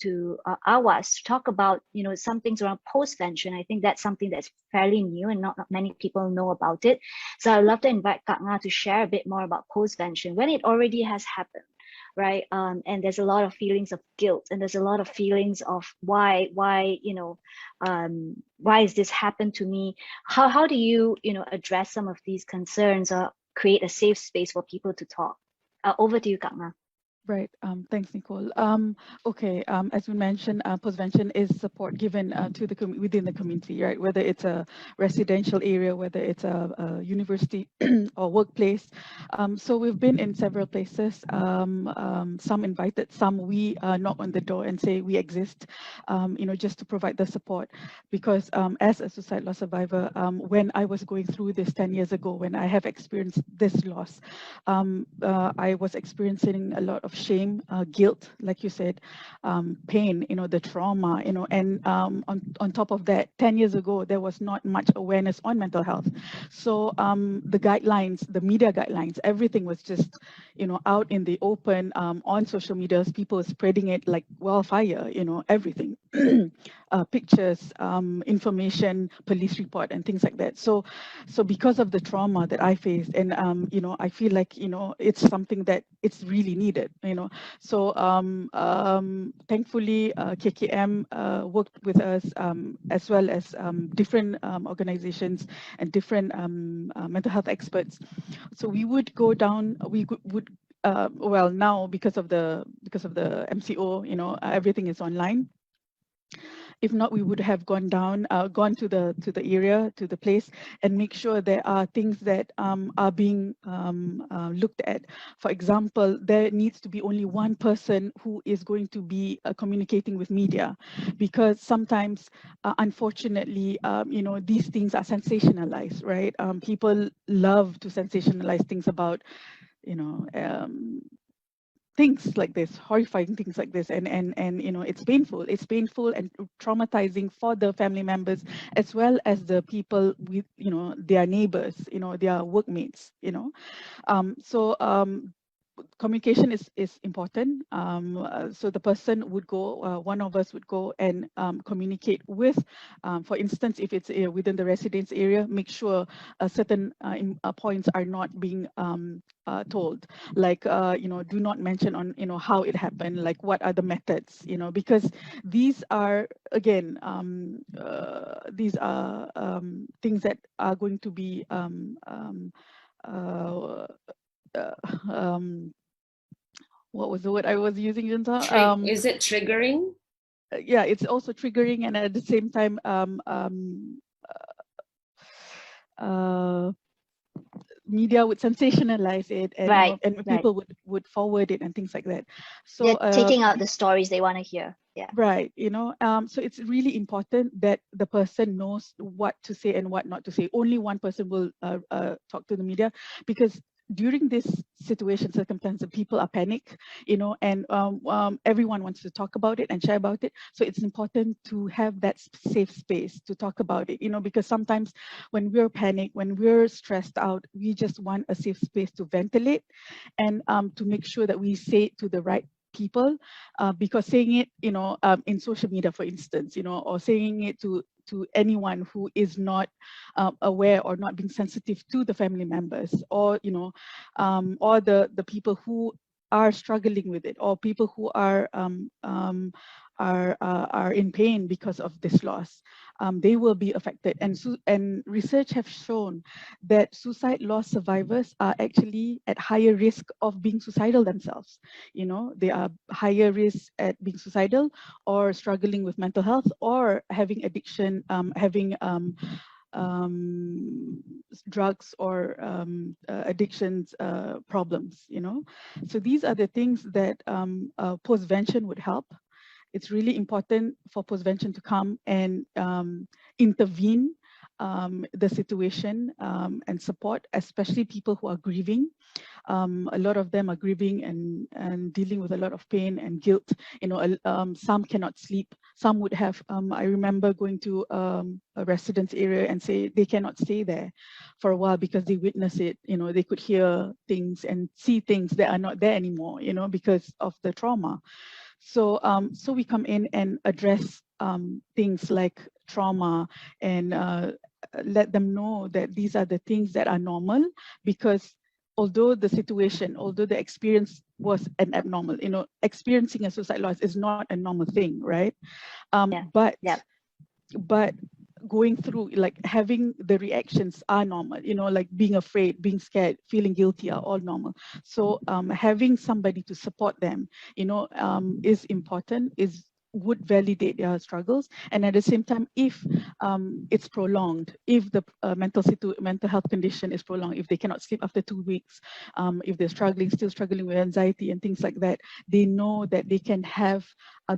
Awas to talk about, some things around postvention. I think that's something that's fairly new and not many people know about it. So I'd love to invite Kak Nga to share a bit more about postvention when it already has happened, right? And there's a lot of feelings of guilt, and there's a lot of feelings of why has this happened to me? How do you, address some of these concerns or create a safe space for people to talk? Over to you, Kak Nga. Right. Thanks, Nicole. Okay. As we mentioned, postvention is support given to the within the community, right? Whether it's a residential area, whether it's a university or workplace. So we've been in several places. Some invited, some we knock on the door and say we exist. Just to provide the support, because as a suicide loss survivor, when I was going through this 10 years ago, when I have experienced this loss, I was experiencing a lot of shame, guilt, like you said, pain, the trauma, and on top of that, 10 years ago, there was not much awareness on mental health. So the guidelines, the media guidelines, everything was just, out in the open, on social media, people spreading it like wildfire, everything, pictures, information, police report, and things like that. So because of the trauma that I faced, and I feel like it's something that it's really needed. So thankfully KKM worked with us, as well as different organizations and different mental health experts. So we would go down. We would well, now because of the MCO, everything is online. If not, we would have gone to the area, to the place, and make sure there are things that are being looked at. For example, there needs to be only one person who is going to be communicating with media, because sometimes, unfortunately, these things are sensationalized, right? People love to sensationalize things about, things like this, horrifying things like this, and it's painful and traumatizing for the family members, as well as the people with their neighbors, their workmates. So communication is important. So the person would go, one of us would go and communicate with, for instance, if it's within the residence area, make sure certain points are not being told, like do not mention on how it happened, like what are the methods, because these are, again, these are things that are going to be what was the word I was using, Junta? Is it triggering? Yeah, it's also triggering, and at the same time, media would sensationalize it, and Right, and right. people would forward it and things like that. So They're taking out the stories they want to hear. Yeah. right, so it's really important that the person knows what to say and what not to say. Only one person will talk to the media, because during this situation, circumstance, people are panicked, and everyone wants to talk about it and share about it. So it's important to have that safe space to talk about it, because sometimes when we're panicked, when we're stressed out, we just want a safe space to ventilate, and to make sure that we say it to the right people, because saying it, in social media, for instance, or saying it to anyone who is not aware or not being sensitive to the family members, or or the people who are struggling with it, or people who are in pain because of this loss, they will be affected. And research have shown that suicide loss survivors are actually at higher risk of being suicidal themselves. They are higher risk at being suicidal, or struggling with mental health, or having addiction, having drugs or addictions problems. So these are the things that postvention would help. It's really important for postvention to come and intervene the situation, and support, especially people who are grieving. A lot of them are grieving and dealing with a lot of pain and guilt. Some cannot sleep. Some would have, I remember going to a residence area and say they cannot stay there for a while because they witness it. They could hear things and see things that are not there anymore, because of the trauma. So so we come in and address things like trauma, and let them know that these are the things that are normal, because although the experience was an abnormal, experiencing a suicide loss is not a normal thing, right? Yeah. But Yeah. going through, like having the reactions are normal, you know, like being afraid, being scared, feeling guilty are all normal. So having somebody to support them, you know, is important, would validate their struggles. And at the same time, if it's prolonged, if the mental health condition is prolonged, if they cannot sleep after 2 weeks, if they're still struggling with anxiety and things like that, they know that they can have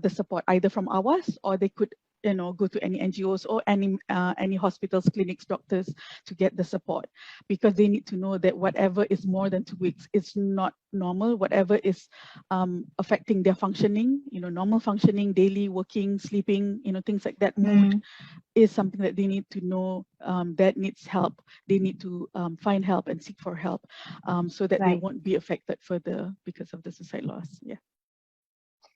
the support either from ours, or they could, you know, go to any NGOs or any hospitals, clinics, doctors to get the support, because they need to know that whatever is more than 2 weeks is not normal. Whatever is affecting their functioning, you know, normal functioning, daily working, sleeping, you know, things like that, mood is something that they need to know that needs help. They need to find help and seek for help, so that they won't be affected further because of the suicide loss. Yeah.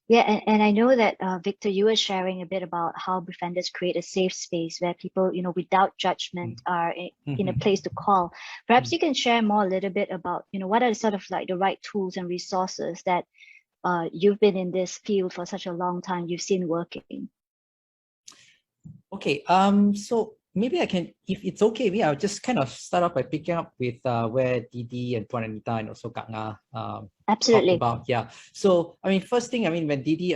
Yeah, and I know that Victor, you were sharing a bit about how Befrienders create a safe space where people, you know, without judgment are in a place to call. Perhaps you can share more a little bit about, you know, what are sort of like the right tools and resources that you've been in this field for such a long time, you've seen working. Okay, so maybe I can, if it's okay with me, I'll just kind of start off by picking up with where Didi and Puan Anita and also Kak Nga Absolutely. talked about. Yeah. So, I mean, first thing, I mean, when Didi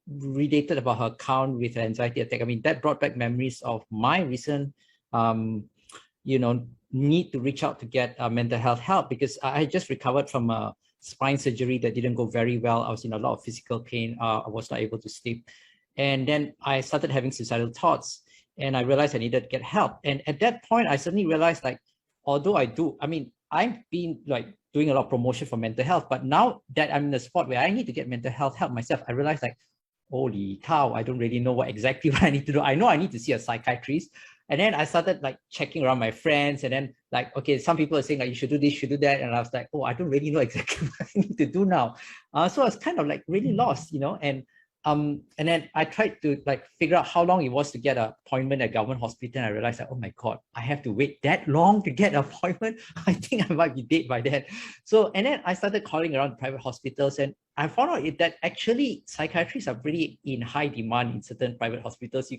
related about her account with her anxiety attack, I mean, that brought back memories of my recent, you know, need to reach out to get mental health help, because I just recovered from a spine surgery that didn't go very well. I was in a lot of physical pain. I was not able to sleep. And then I started having suicidal thoughts, and I realized I needed to get help. And at that point, I suddenly realized, like, although I've been like doing a lot of promotion for mental health, but now that I'm in a spot where I need to get mental health help myself, I realized, like, holy cow, I don't really know what I need to do. I know I need to see a psychiatrist. And then I started like checking around my friends, and then like, okay, some people are saying like, you should do this, you should do that. And I was like, oh, I don't really know exactly what I need to do now. So I was kind of like really lost, you know, and then I tried to like figure out how long it was to get an appointment at government hospital. And I realized that, oh my God, I have to wait that long to get an appointment. I think I might be dead by then. So, and then I started calling around private hospitals, and I found out that actually psychiatrists are pretty in high demand in certain private hospitals.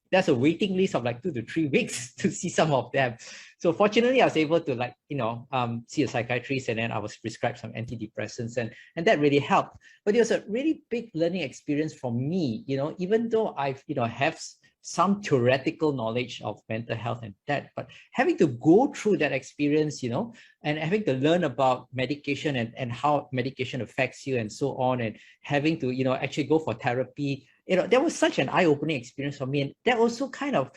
There's a waiting list of like 2 to 3 weeks to see some of them. So fortunately, I was able to like, you know, see a psychiatrist, and then I was prescribed some antidepressants, and that really helped. But it was a really big learning experience for me, you know, even though I've, you know, have some theoretical knowledge of mental health and that, but having to go through that experience, you know, and having to learn about medication and how medication affects you and so on, and having to, you know, actually go for therapy, you know, that was such an eye-opening experience for me. And that also kind of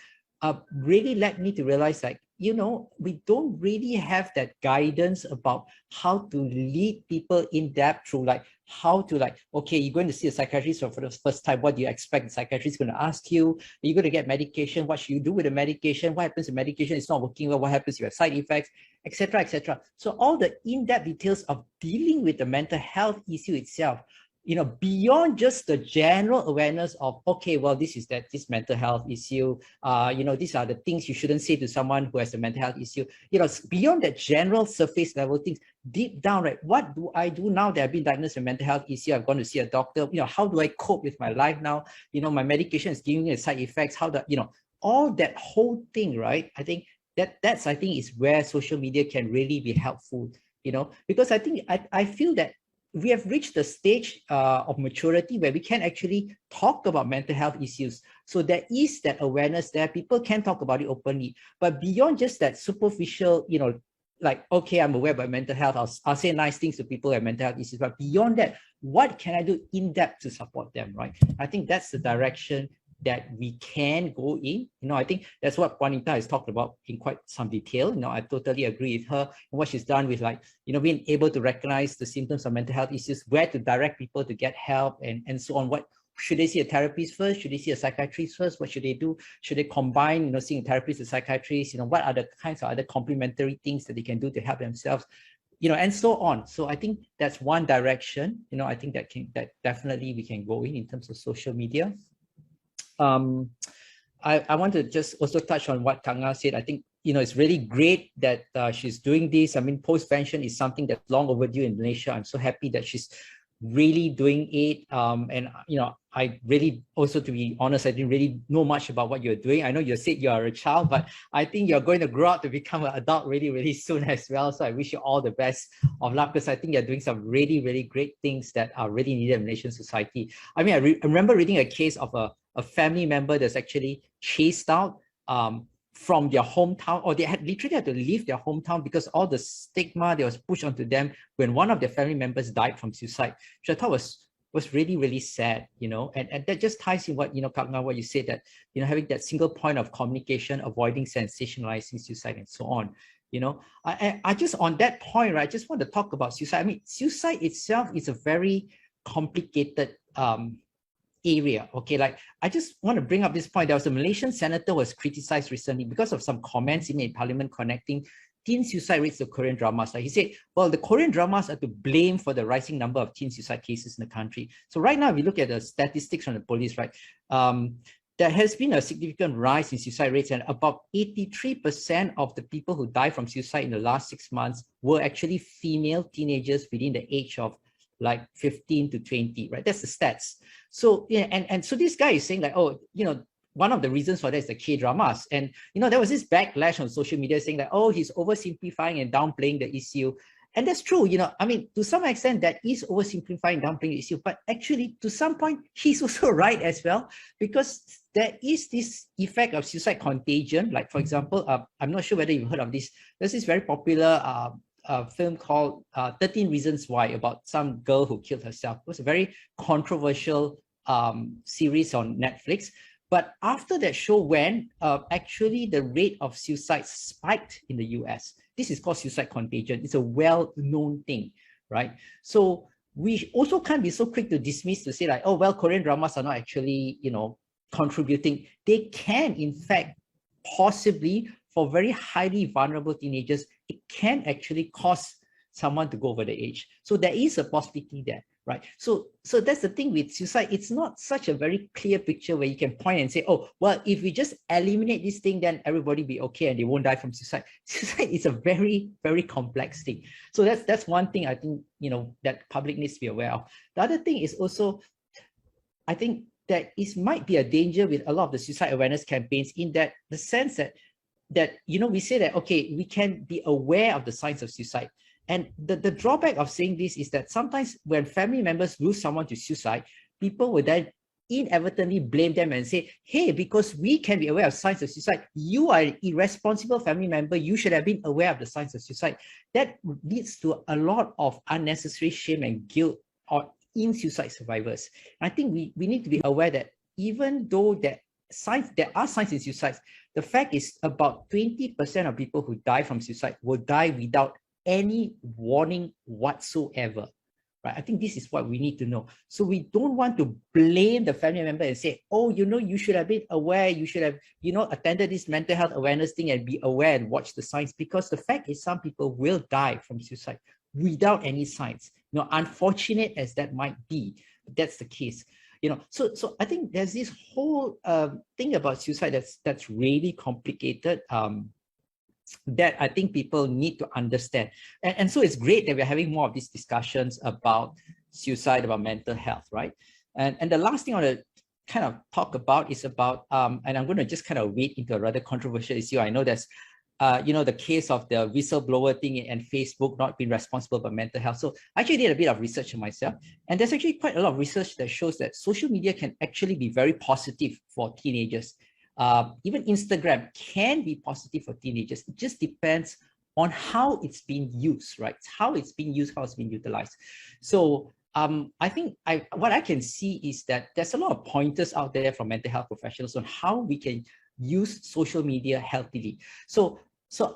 really led me to realize, like, you know, we don't really have that guidance about how to lead people in depth through like how to like, okay, you're going to see a psychiatrist for the first time. What do you expect the psychiatrist is going to ask you? You're going to get medication. What should you do with the medication? What happens if medication is not working well? What happens if you have side effects, etc., etc. So all the in-depth details of dealing with the mental health issue itself, you know, beyond just the general awareness of, okay, well, this mental health issue, you know, these are the things you shouldn't say to someone who has a mental health issue, you know, beyond that general surface level things, deep down, right, what do I do now that I've been diagnosed with a mental health issue? I've gone to see a doctor, you know, how do I cope with my life now? You know, my medication is giving me side effects, how do, you know, all that whole thing, right? I think that's I think is where social media can really be helpful, you know, because I think I feel that we have reached the stage of maturity where we can actually talk about mental health issues. So there is that awareness there. People can talk about it openly. But beyond just that superficial, you know, like, okay, I'm aware about mental health, I'll say nice things to people who have mental health issues. But beyond that, what can I do in depth to support them, right? I think that's the direction that we can go in. You know, I think that's what Juanita has talked about in quite some detail. You know, I totally agree with her and what she's done with, like, you know, being able to recognize the symptoms of mental health issues, where to direct people to get help, and so on. What should they see a therapist first? Should they see a psychiatrist first? What should they do? Should they combine, you know, seeing a therapist and psychiatrist? You know, what are the kinds of other complementary things that they can do to help themselves? You know, and so on. So I think that's one direction. You know, I think that definitely we can go in terms of social media. I want to just also touch on what Kak Nga said. I think, you know, it's really great that she's doing this. I mean, postvention is something that's long overdue in Malaysia. I'm so happy that she's really doing it. And I really also, to be honest, I didn't really know much about what you're doing. I know you said you are a child, but I think you're going to grow up to become an adult really, really soon as well. So I wish you all the best of luck, because I think you're doing some really, really great things that are really needed in Malaysian society. I mean, I remember reading a case of a family member that's actually chased out from their hometown, or they had literally had to leave their hometown because all the stigma that was pushed onto them when one of their family members died from suicide, which I thought was really, really sad, and that just ties in what, Kak Nga, what you said, that, having that single point of communication, avoiding sensationalizing suicide and so on. I just, on that point, right, I just want to talk about suicide. I mean, suicide itself is a very complicated area. Okay, like I just want to bring up this point. There was a Malaysian senator who was criticized recently because of some comments he made in Parliament connecting teen suicide rates to Korean dramas. Like he said, well, the Korean dramas are to blame for the rising number of teen suicide cases in the country. So right now, if we look at the statistics from the police, right, there has been a significant rise in suicide rates, and about 83% of the people who died from suicide in the last 6 months were actually female teenagers within the age of like 15 to 20, right? That's the stats. So yeah, and so this guy is saying like, oh, one of the reasons for that is the K-dramas. And there was this backlash on social media saying that, oh, he's oversimplifying and downplaying the issue. And that's true, I mean, to some extent that is oversimplifying, downplaying the issue, but actually to some point, he's also right as well, because there is this effect of suicide contagion. Like, for example, I'm not sure whether you've heard of this. There's this very popular film called 13 Reasons Why, about some girl who killed herself. It was a very controversial series on Netflix. But after that show went, actually the rate of suicide spiked in the US. This is called suicide contagion. It's a well-known thing, right? So we also can't be so quick to dismiss, to say like, oh, well, Korean dramas are not actually, contributing. They can, in fact, possibly, for very highly vulnerable teenagers, it can actually cause someone to go over the age. So there is a possibility there, right? So that's the thing with suicide. It's not such a very clear picture where you can point and say, oh, well, if we just eliminate this thing, then everybody will be okay and they won't die from suicide. Suicide is a very, very complex thing. So that's one thing I think, that public needs to be aware of. The other thing is also, I think that it might be a danger with a lot of the suicide awareness campaigns, in that the sense that we say that, okay, we can be aware of the signs of suicide. And the drawback of saying this is that sometimes when family members lose someone to suicide, people will then inadvertently blame them and say, hey, because we can be aware of signs of suicide, you are an irresponsible family member, you should have been aware of the signs of suicide. That leads to a lot of unnecessary shame and guilt in suicide survivors. And I think we need to be aware that even though there are signs in suicide, the fact is about 20% of people who die from suicide will die without any warning whatsoever, right? I think this is what we need to know. So we don't want to blame the family member and say, oh, you should have been aware, you should have, attended this mental health awareness thing and be aware and watch the signs, because the fact is some people will die from suicide without any signs. Unfortunate as that might be, but that's the case. So I think there's this whole thing about suicide that's really complicated, that I think people need to understand. And so it's great that we're having more of these discussions about suicide, about mental health, right? And the last thing I want to kind of talk about is about, and I'm going to just kind of wade into a rather controversial issue. I know there's the case of the whistleblower thing and Facebook not being responsible for mental health. So I actually did a bit of research on myself, and there's actually quite a lot of research that shows that social media can actually be very positive for teenagers. Even Instagram can be positive for teenagers. It just depends on how it's being used, right? How it's being used, how it's being utilized. So I think what I can see is that there's a lot of pointers out there from mental health professionals on how we can use social media healthily. So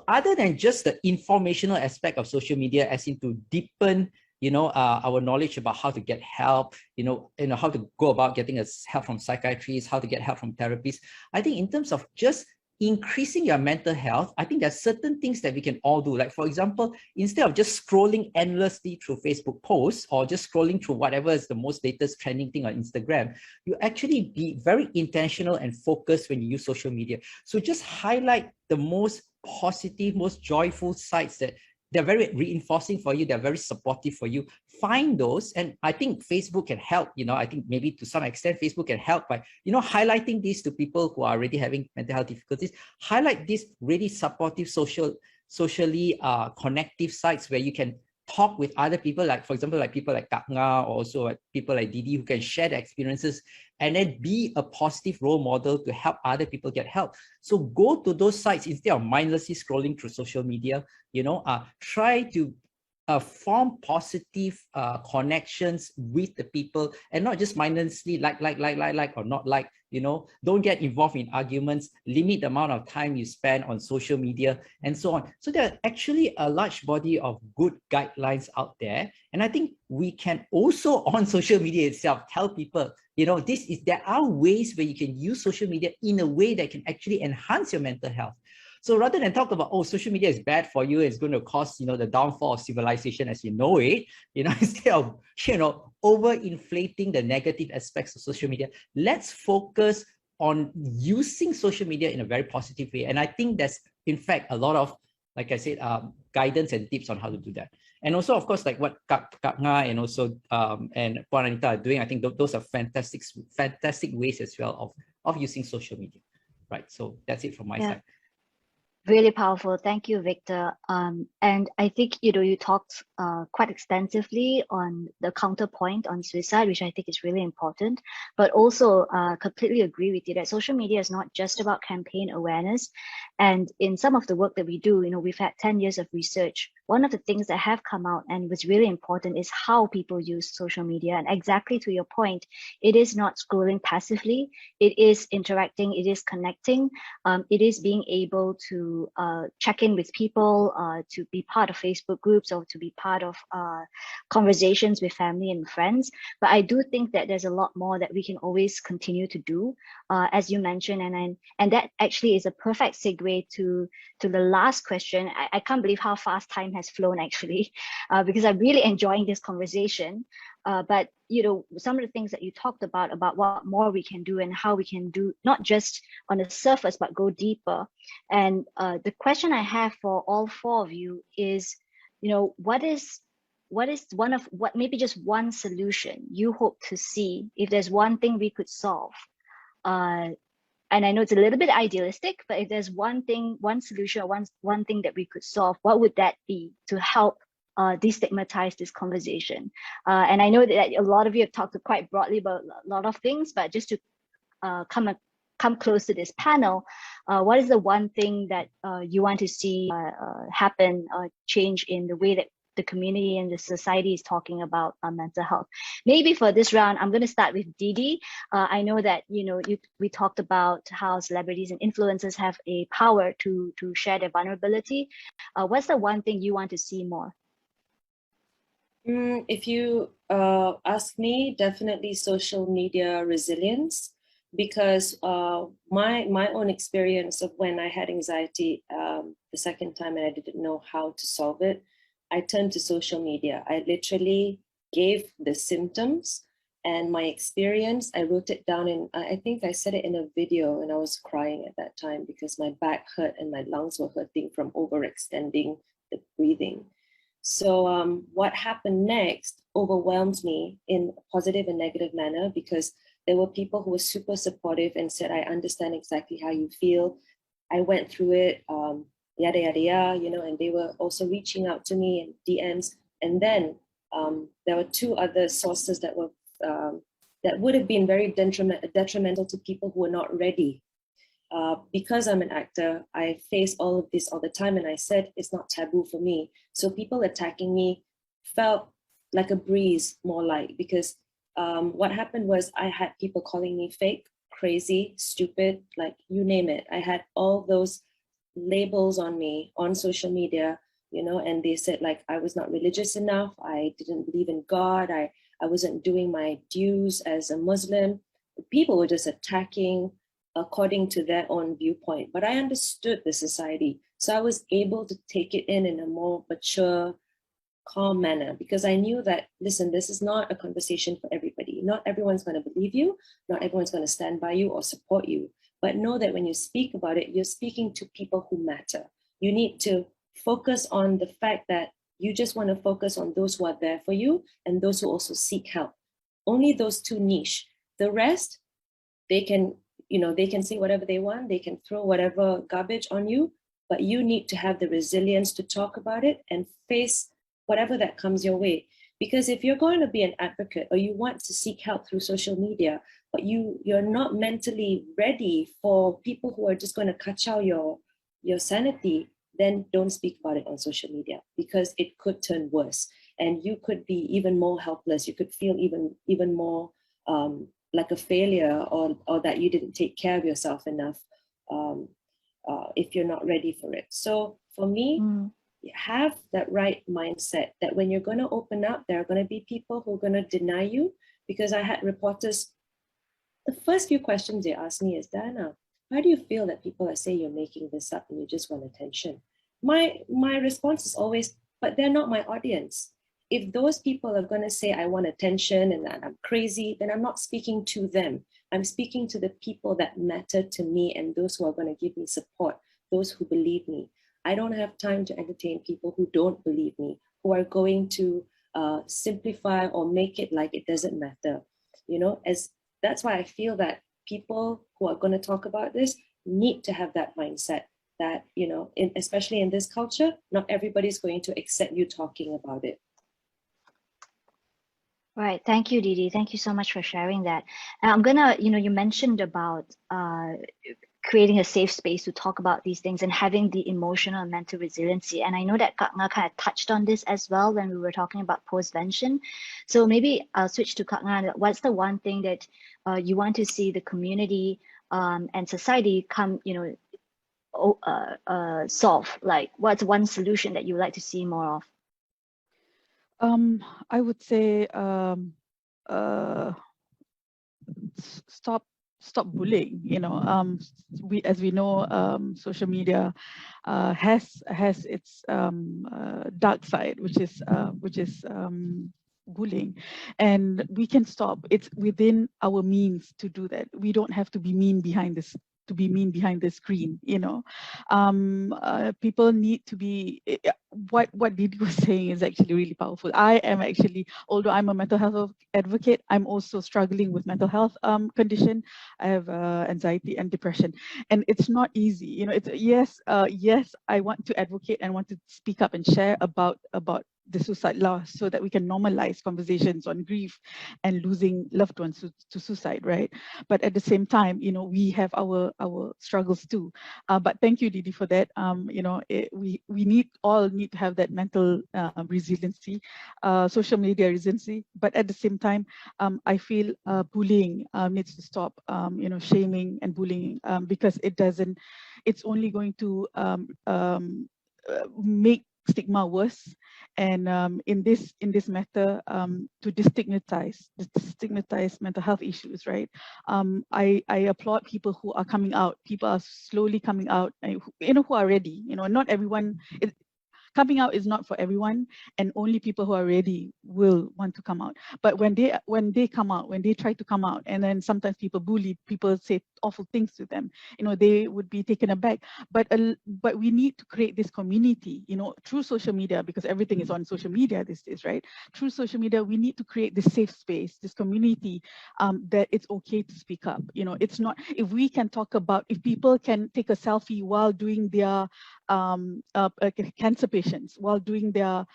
other than just the informational aspect of social media, as in to deepen, our knowledge about how to get help, how to go about getting help from psychiatrists, how to get help from therapists, I think in terms of just increasing your mental health, I think there's certain things that we can all do. Like, for example, instead of just scrolling endlessly through Facebook posts or just scrolling through whatever is the most latest trending thing on Instagram, you actually be very intentional and focused when you use social media. So just highlight the most positive, most joyful sides that they're very reinforcing for you. They're very supportive for you. Find those. And I think Facebook can help, I think maybe to some extent, Facebook can help by, highlighting this to people who are already having mental health difficulties. Highlight these really supportive, socially connective sites where you can talk with other people, like, for example, like people like Kak Nga, or also like people like Didi, who can share their experiences and then be a positive role model to help other people get help. So go to those sites instead of mindlessly scrolling through social media. Try to form positive connections with the people, and not just mindlessly like or not like. Don't get involved in arguments. Limit the amount of time you spend on social media and so on. So there are actually a large body of good guidelines out there, and I think we can also on social media itself tell people, there are ways where you can use social media in a way that can actually enhance your mental health. So rather than talk about, social media is bad for you, it's going to cause, the downfall of civilization as you know it, instead of, overinflating the negative aspects of social media, let's focus on using social media in a very positive way. And I think there's, in fact, a lot of, like I said, guidance and tips on how to do that. And also, of course, like what Kak Nga and also and Puan Anita are doing, I think those are fantastic ways as well of using social media, right? So that's it from my side. Really powerful. Thank you, Victor. And I think, you talked quite extensively on the counterpoint on suicide, which I think is really important, but also completely agree with you that social media is not just about campaign awareness. And in some of the work that we do, we've had 10 years of research. One of the things that have come out and was really important is how people use social media. And exactly to your point, it is not scrolling passively. It is interacting. It is connecting. It is being able to check in with people, to be part of Facebook groups, or to be part of conversations with family and friends. But I do think that there's a lot more that we can always continue to do, as you mentioned, and that actually is a perfect segue to the last question. I can't believe how fast time has flown, actually, because I'm really enjoying this conversation. But some of the things that you talked about what more we can do and how we can do, not just on the surface, but go deeper. And the question I have for all four of you is, what is maybe just one solution you hope to see, if there's one thing we could solve? And I know it's a little bit idealistic, but if there's one solution, or one thing that we could solve, what would that be to help destigmatize this conversation? And I know that a lot of you have talked quite broadly about a lot of things, but just to come close to this panel, what is the one thing that you want to see happen, change in the way that the community and the society is talking about mental health? Maybe for this round, I'm going to start with Didi. I know that we talked about how celebrities and influencers have a power to share their vulnerability. What's the one thing you want to see more? If you ask me, definitely social media resilience, because my own experience of when I had anxiety the second time and I didn't know how to solve it, I turned to social media. I literally gave the symptoms and my experience. I wrote it down, and I think I said it in a video, and I was crying at that time because my back hurt and my lungs were hurting from overextending the breathing. So what happened next overwhelmed me in a positive and negative manner, because there were people who were super supportive and said, I understand exactly how you feel. I went through it, yada, yada, yada, and they were also reaching out to me in DMs. And then there were two other sources that were that would have been very detrimental to people who were not ready. Because I'm an actor, I face all of this all the time, and I said it's not taboo for me. So people attacking me felt like a breeze, more like, because what happened was I had people calling me fake, crazy, stupid, like you name it. I had all those labels on me on social media, and they said like I was not religious enough, I didn't believe in God, I wasn't doing my dues as a Muslim. People were just attacking according to their own viewpoint. But I understood the society. So I was able to take it in a more mature, calm manner, because I knew that, listen, this is not a conversation for everybody. Not everyone's going to believe you. Not everyone's going to stand by you or support you. But know that when you speak about it, you're speaking to people who matter. You need to focus on the fact that you just want to focus on those who are there for you and those who also seek help. Only those two niche. The rest, they can say whatever they want, they can throw whatever garbage on you, but you need to have the resilience to talk about it and face whatever that comes your way. Because if you're going to be an advocate or you want to seek help through social media, but you're not mentally ready for people who are just going to kacau your sanity, then don't speak about it on social media, because it could turn worse and you could be even more helpless. You could feel even more like a failure, or that you didn't take care of yourself enough if you're not ready for it. So for me, have that right mindset that when you're going to open up, there are going to be people who are going to deny you. Because I had reporters, the first few questions they asked me is, Diana, why do you feel that people are saying you're making this up and you just want attention? My response is always, but they're not my audience. If those people are going to say I want attention and that I'm crazy, then I'm not speaking to them. I'm speaking to the people that matter to me and those who are going to give me support, those who believe me. I don't have time to entertain people who don't believe me, who are going to simplify or make it like it doesn't matter. That's why I feel that people who are going to talk about this need to have that mindset that, especially in this culture, not everybody's going to accept you talking about it. Right. Thank you, Didi. Thank you so much for sharing that. And I'm gonna, you mentioned about creating a safe space to talk about these things and having the emotional and mental resiliency. And I know that Kak Nga kind of touched on this as well when we were talking about postvention. So maybe I'll switch to Kak Nga. What's the one thing that you want to see the community and society come, solve? Like, what's one solution that you would like to see more of? I would say stop bullying. As we know, social media has its dark side, which is bullying, and we can stop. It's within our means to do that. We don't have to be mean behind this. To be mean behind the screen, people need to be. What Didi was saying is actually really powerful. I am actually, although I'm a mental health advocate, I'm also struggling with mental health condition. I have anxiety and depression, and it's not easy. It's yes, I want to advocate and want to speak up and share about the suicide loss so that we can normalize conversations on grief and losing loved ones to suicide, right? But at the same time, we have our struggles too. But thank you, Didi, for that. We all need to have that mental resiliency, social media resiliency. But at the same time, I feel bullying needs to stop. Shaming and bullying, because it's only going to make stigma worse. And in this matter, to destigmatize mental health issues, right? I applaud people who are coming out. People are slowly coming out, who are ready. Not everyone. Coming out is not for everyone, and only people who are ready will want to come out. But when they come out, when they try to come out, and then sometimes people bully, people say awful things to them, they would be taken aback. But we need to create this community, through social media, because everything is on social media these days, right? Through social media, we need to create this safe space, this community, that it's okay to speak up. It's not, if we can talk about, if people can take a selfie while doing their cancer patients, while doing their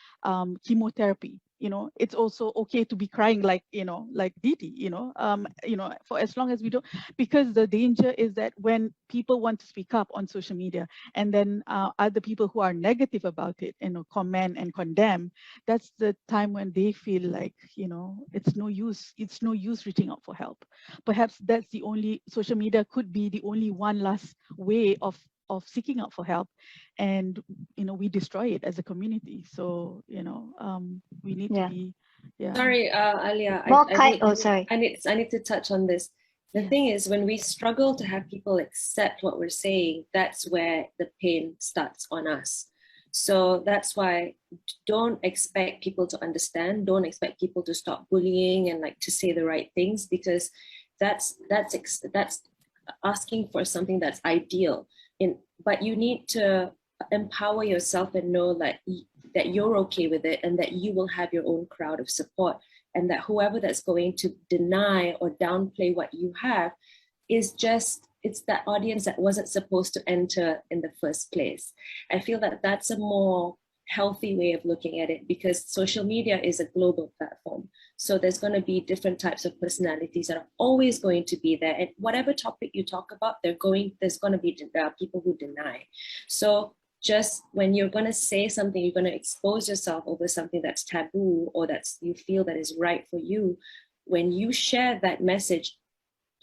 chemotherapy, it's also okay to be crying like Didi, for as long as we don't, because the danger is that when people want to speak up on social media and then other people who are negative about it, comment and condemn, that's the time when they feel like, it's no use reaching out for help. Perhaps that's the only, social media could be the only one last way of seeking out for help, and we destroy it as a community. So we need to be. Yeah. Sorry, Alia. Sorry. I need to touch on this. The thing is, when we struggle to have people accept what we're saying, that's where the pain starts on us. So that's why don't expect people to understand. Don't expect people to stop bullying and to say the right things, because that's asking for something that's ideal. But you need to empower yourself and know that you're okay with it and that you will have your own crowd of support, and that whoever that's going to deny or downplay what you have is just, it's that audience that wasn't supposed to enter in the first place. I feel that that's a more healthy way of looking at it, because social media is a global platform. So there's going to be different types of personalities that are always going to be there. And whatever topic you talk about, there are people who deny. So just when you're going to say something, you're going to expose yourself over something that's taboo or that's you feel that is right for you, when you share that message,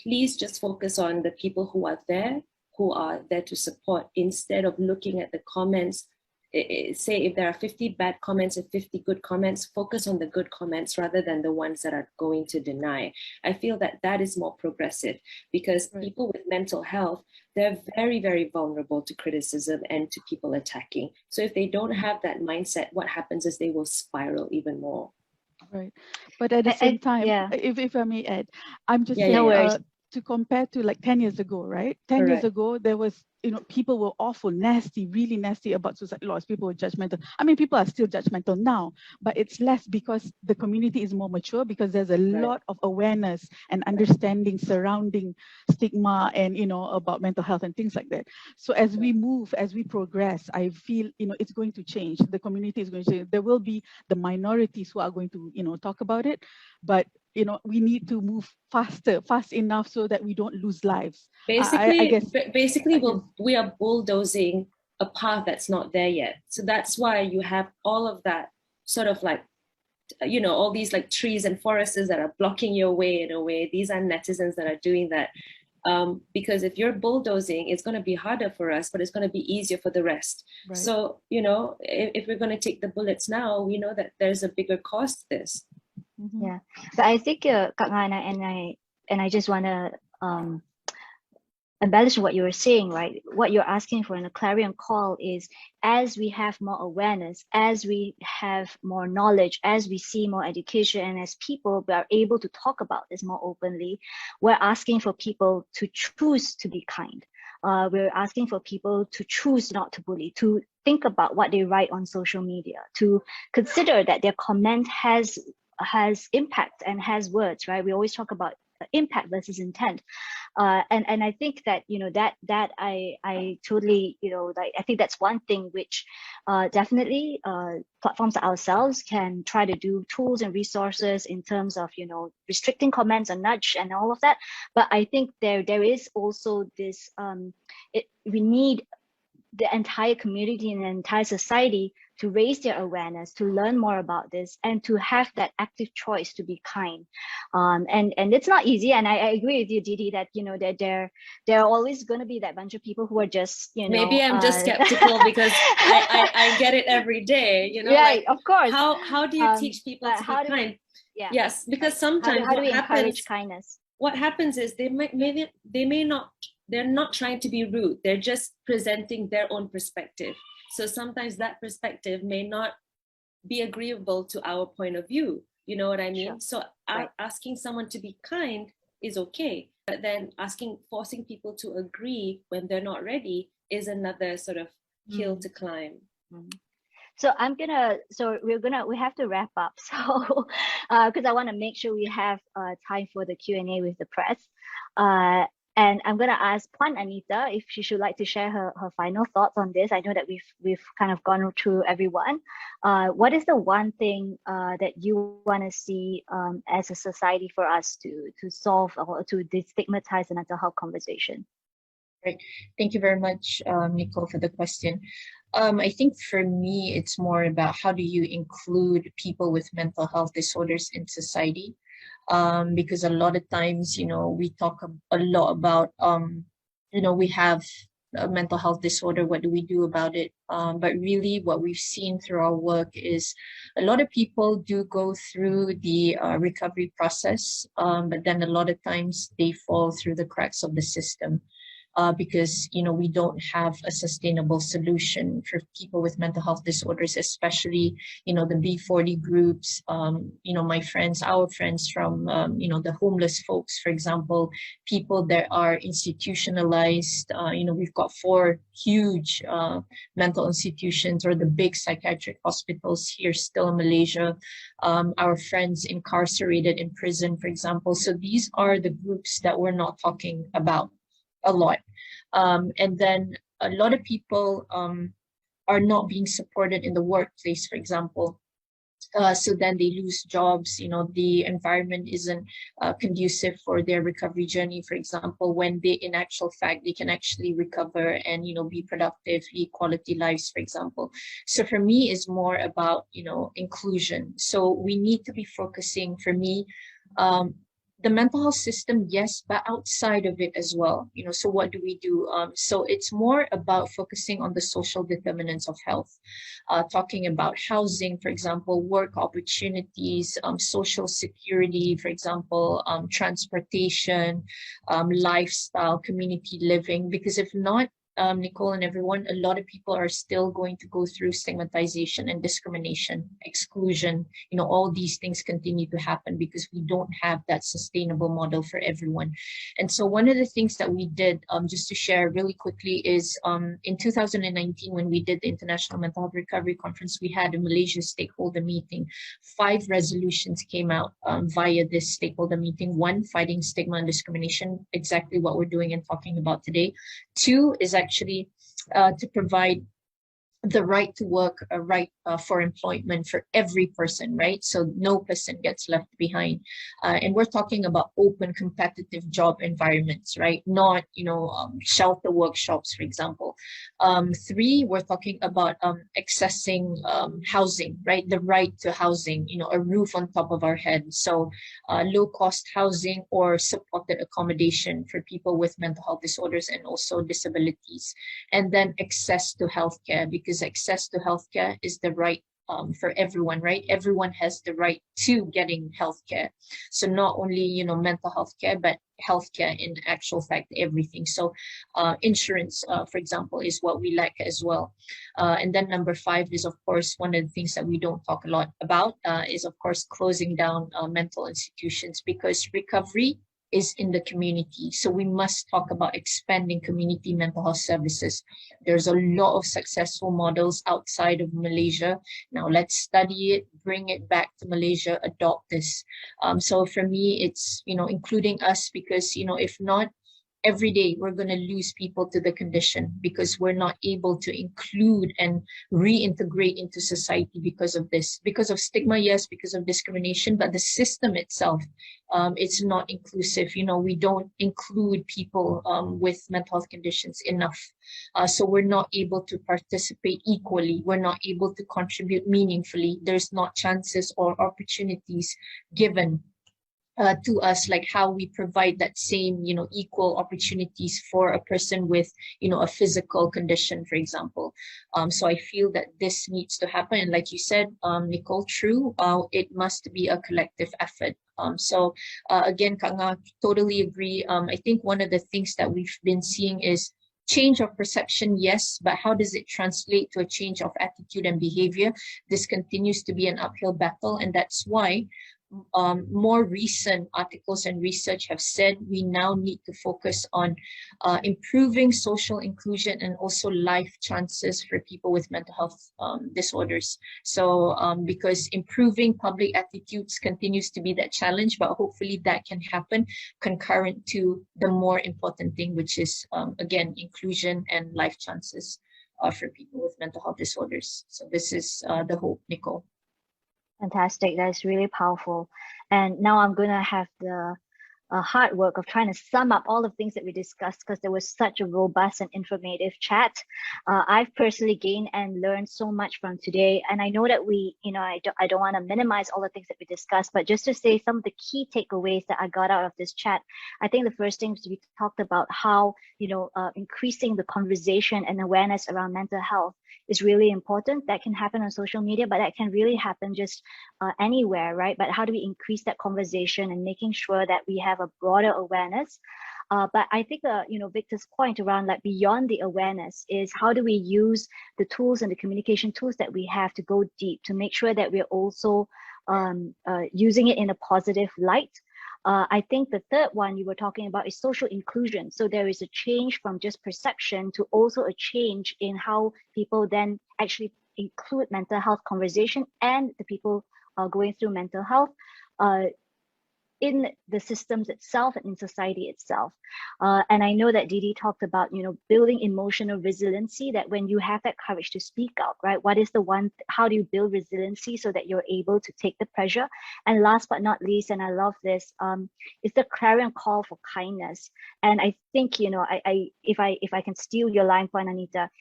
please just focus on the people who are there to support, instead of looking at the comments. Say if there are 50 bad comments and 50 good comments, focus on the good comments rather than the ones that are going to deny. I feel that that is more progressive, because people with mental health, they're very, very vulnerable to criticism and to people attacking. So if they don't have that mindset, what happens is they will spiral even more. Right. But at the same time, if I may add, I'm just saying, to compare to like 10 years ago, right? 10 years ago, there was, people were awful, nasty, really nasty about suicide laws. People were judgmental. I mean, people are still judgmental now, but it's less because the community is more mature, because there's a lot of awareness and understanding surrounding stigma and, about mental health and things like that. So as we move, as we progress, I feel, it's going to change. The community is going to change. There will be the minorities who are going to, talk about it, but we need to move fast enough so that we don't lose lives. Basically, we are bulldozing a path that's not there yet. So that's why you have all of that sort of like, all these like trees and forests that are blocking your way in a way. These are netizens that are doing that. Because if you're bulldozing, it's going to be harder for us, but it's going to be easier for the rest. Right. So, if we're going to take the bullets now, we know that there's a bigger cost to this. Mm-hmm. Yeah, but I think Kak Nga, and I just want to embellish what you were saying, right? What you're asking for in a clarion call is, as we have more awareness, as we have more knowledge, as we see more education, and as people are able to talk about this more openly, we're asking for people to choose to be kind. We're asking for people to choose not to bully, to think about what they write on social media, to consider that their comment has impact and has words, right? We always talk about impact versus intent, and I think that that I totally I think that's one thing which definitely platforms ourselves can try to do, tools and resources in terms of restricting comments and nudge and all of that. But I think there is also this we need the entire community and the entire society to raise their awareness, to learn more about this, and to have that active choice to be kind. And it's not easy. And I agree with you, Didi, that that there are always going to be that bunch of people who are just maybe I'm just skeptical because I get it every day. Right, of course. How do you teach people to be kind? Yeah. Yes, because sometimes how do we encourage kindness? What happens is they're not trying to be rude. They're just presenting their own perspective. So sometimes that perspective may not be agreeable to our point of view. You know what I mean? Sure. So asking someone to be kind is okay. But then forcing people to agree when they're not ready is another sort of hill to climb. Mm-hmm. So we have to wrap up. So, because I want to make sure we have time for the Q&A with the press. And I'm going to ask Puan Anita if she should like to share her final thoughts on this. I know that we've kind of gone through everyone. What is the one thing that you want to see as a society for us to solve or to destigmatize the mental health conversation? Right. Thank you very much, Nicole, for the question. I think for me, it's more about how do you include people with mental health disorders in society? Because a lot of times, we talk a lot about, we have a mental health disorder, what do we do about it? But really what we've seen through our work is a lot of people do go through the recovery process, but then a lot of times they fall through the cracks of the system. because, we don't have a sustainable solution for people with mental health disorders, especially, the B40 groups, my friends, our friends from, the homeless folks, for example, people that are institutionalized. We've got 4 huge mental institutions, or the big psychiatric hospitals here still in Malaysia. Our friends incarcerated in prison, for example. So these are the groups that we're not talking about a lot. And then a lot of people are not being supported in the workplace, for example. So then they lose jobs, the environment isn't conducive for their recovery journey, for example, when they, in actual fact, they can actually recover and, be productive, lead quality lives, for example. So for me, it's more about, inclusion. So we need to be focusing, for me, the mental health system, yes, but outside of it as well. So what do we do? So it's more about focusing on the social determinants of health, talking about housing, for example, work opportunities, social security, for example, transportation, lifestyle, community living. Because if not, Nicole and everyone, a lot of people are still going to go through stigmatization and discrimination, exclusion. All these things continue to happen because we don't have that sustainable model for everyone. And so one of the things that we did, just to share really quickly, is in 2019, when we did the International Mental Health Recovery Conference, we had a Malaysia stakeholder meeting. 5 resolutions came out via this stakeholder meeting. 1, fighting stigma and discrimination, exactly what we're doing and talking about today. 2 is actually to provide the right to work, a right for employment for every person, right? So no person gets left behind. And we're talking about open, competitive job environments, right? Not, shelter workshops, for example. 3, we're talking about accessing housing, right? The right to housing, a roof on top of our head. So low-cost housing or supported accommodation for people with mental health disorders and also disabilities. And then access to healthcare, because access to healthcare is the right for everyone, right? Everyone has the right to getting healthcare. So not only, mental health care, but healthcare in actual fact, everything. So insurance, for example, is what we lack as well. And then number 5 is, of course, one of the things that we don't talk a lot about is, of course, closing down mental institutions, because recovery is in the community. So we must talk about expanding community mental health services. There's a lot of successful models outside of Malaysia. Now let's study it, bring it back to Malaysia, adopt this. So for me, it's, including us, because, if not, every day we're going to lose people to the condition because we're not able to include and reintegrate into society because of this, because of stigma, yes, because of discrimination, but the system itself, it's not inclusive. We don't include people with mental health conditions enough. So we're not able to participate equally. We're not able to contribute meaningfully. There's not chances or opportunities given to us, like how we provide that same, equal opportunities for a person with, a physical condition, for example. So I feel that this needs to happen. And like you said, Nicole, true, it must be a collective effort. So again, Kak Nga, totally agree. I think one of the things that we've been seeing is change of perception, yes, but how does it translate to a change of attitude and behavior? This continues to be an uphill battle, and that's why more recent articles and research have said we now need to focus on improving social inclusion and also life chances for people with mental health disorders. So because improving public attitudes continues to be that challenge, but hopefully that can happen concurrent to the more important thing, which is again, inclusion and life chances for people with mental health disorders. So this is the hope, Nicole. Fantastic. That's really powerful. And now I'm going to have the hard work of trying to sum up all the things that we discussed, because there was such a robust and informative chat. I've personally gained and learned so much from today. And I know that we, I don't want to minimize all the things that we discussed, but just to say some of the key takeaways that I got out of this chat. I think the first thing is we talked about how, increasing the conversation and awareness around mental health is really important. That can happen on social media, but that can really happen just anywhere, right? But how do we increase that conversation and making sure that we have a broader awareness? But I think, Victor's point around like beyond the awareness is how do we use the tools and the communication tools that we have to go deep to make sure that we're also using it in a positive light. I think the third one you were talking about is social inclusion. So there is a change from just perception to also a change in how people then actually include mental health conversation and the people going through mental health in the systems itself and in society itself. And I know that Didi talked about, building emotional resiliency, that when you have that courage to speak out, right? What is the one, how do you build resiliency so that you're able to take the pressure? And last but not least, and I love this, is the clarion call for kindness. And I think, if I can steal your line, Puan Anita,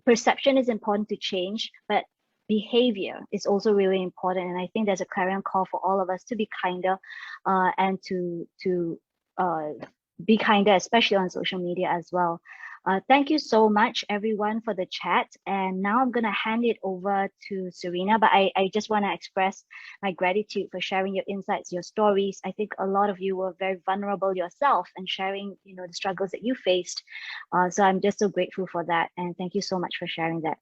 perception is important to change, but behavior is also really important. And I think there's a clarion call for all of us to be kinder and to be kinder, especially on social media as well. Thank you so much, everyone, for the chat. And now I'm going to hand it over to Serena, but I just want to express my gratitude for sharing your insights, your stories. I think a lot of you were very vulnerable yourself and sharing, the struggles that you faced. So I'm just so grateful for that. And thank you so much for sharing that.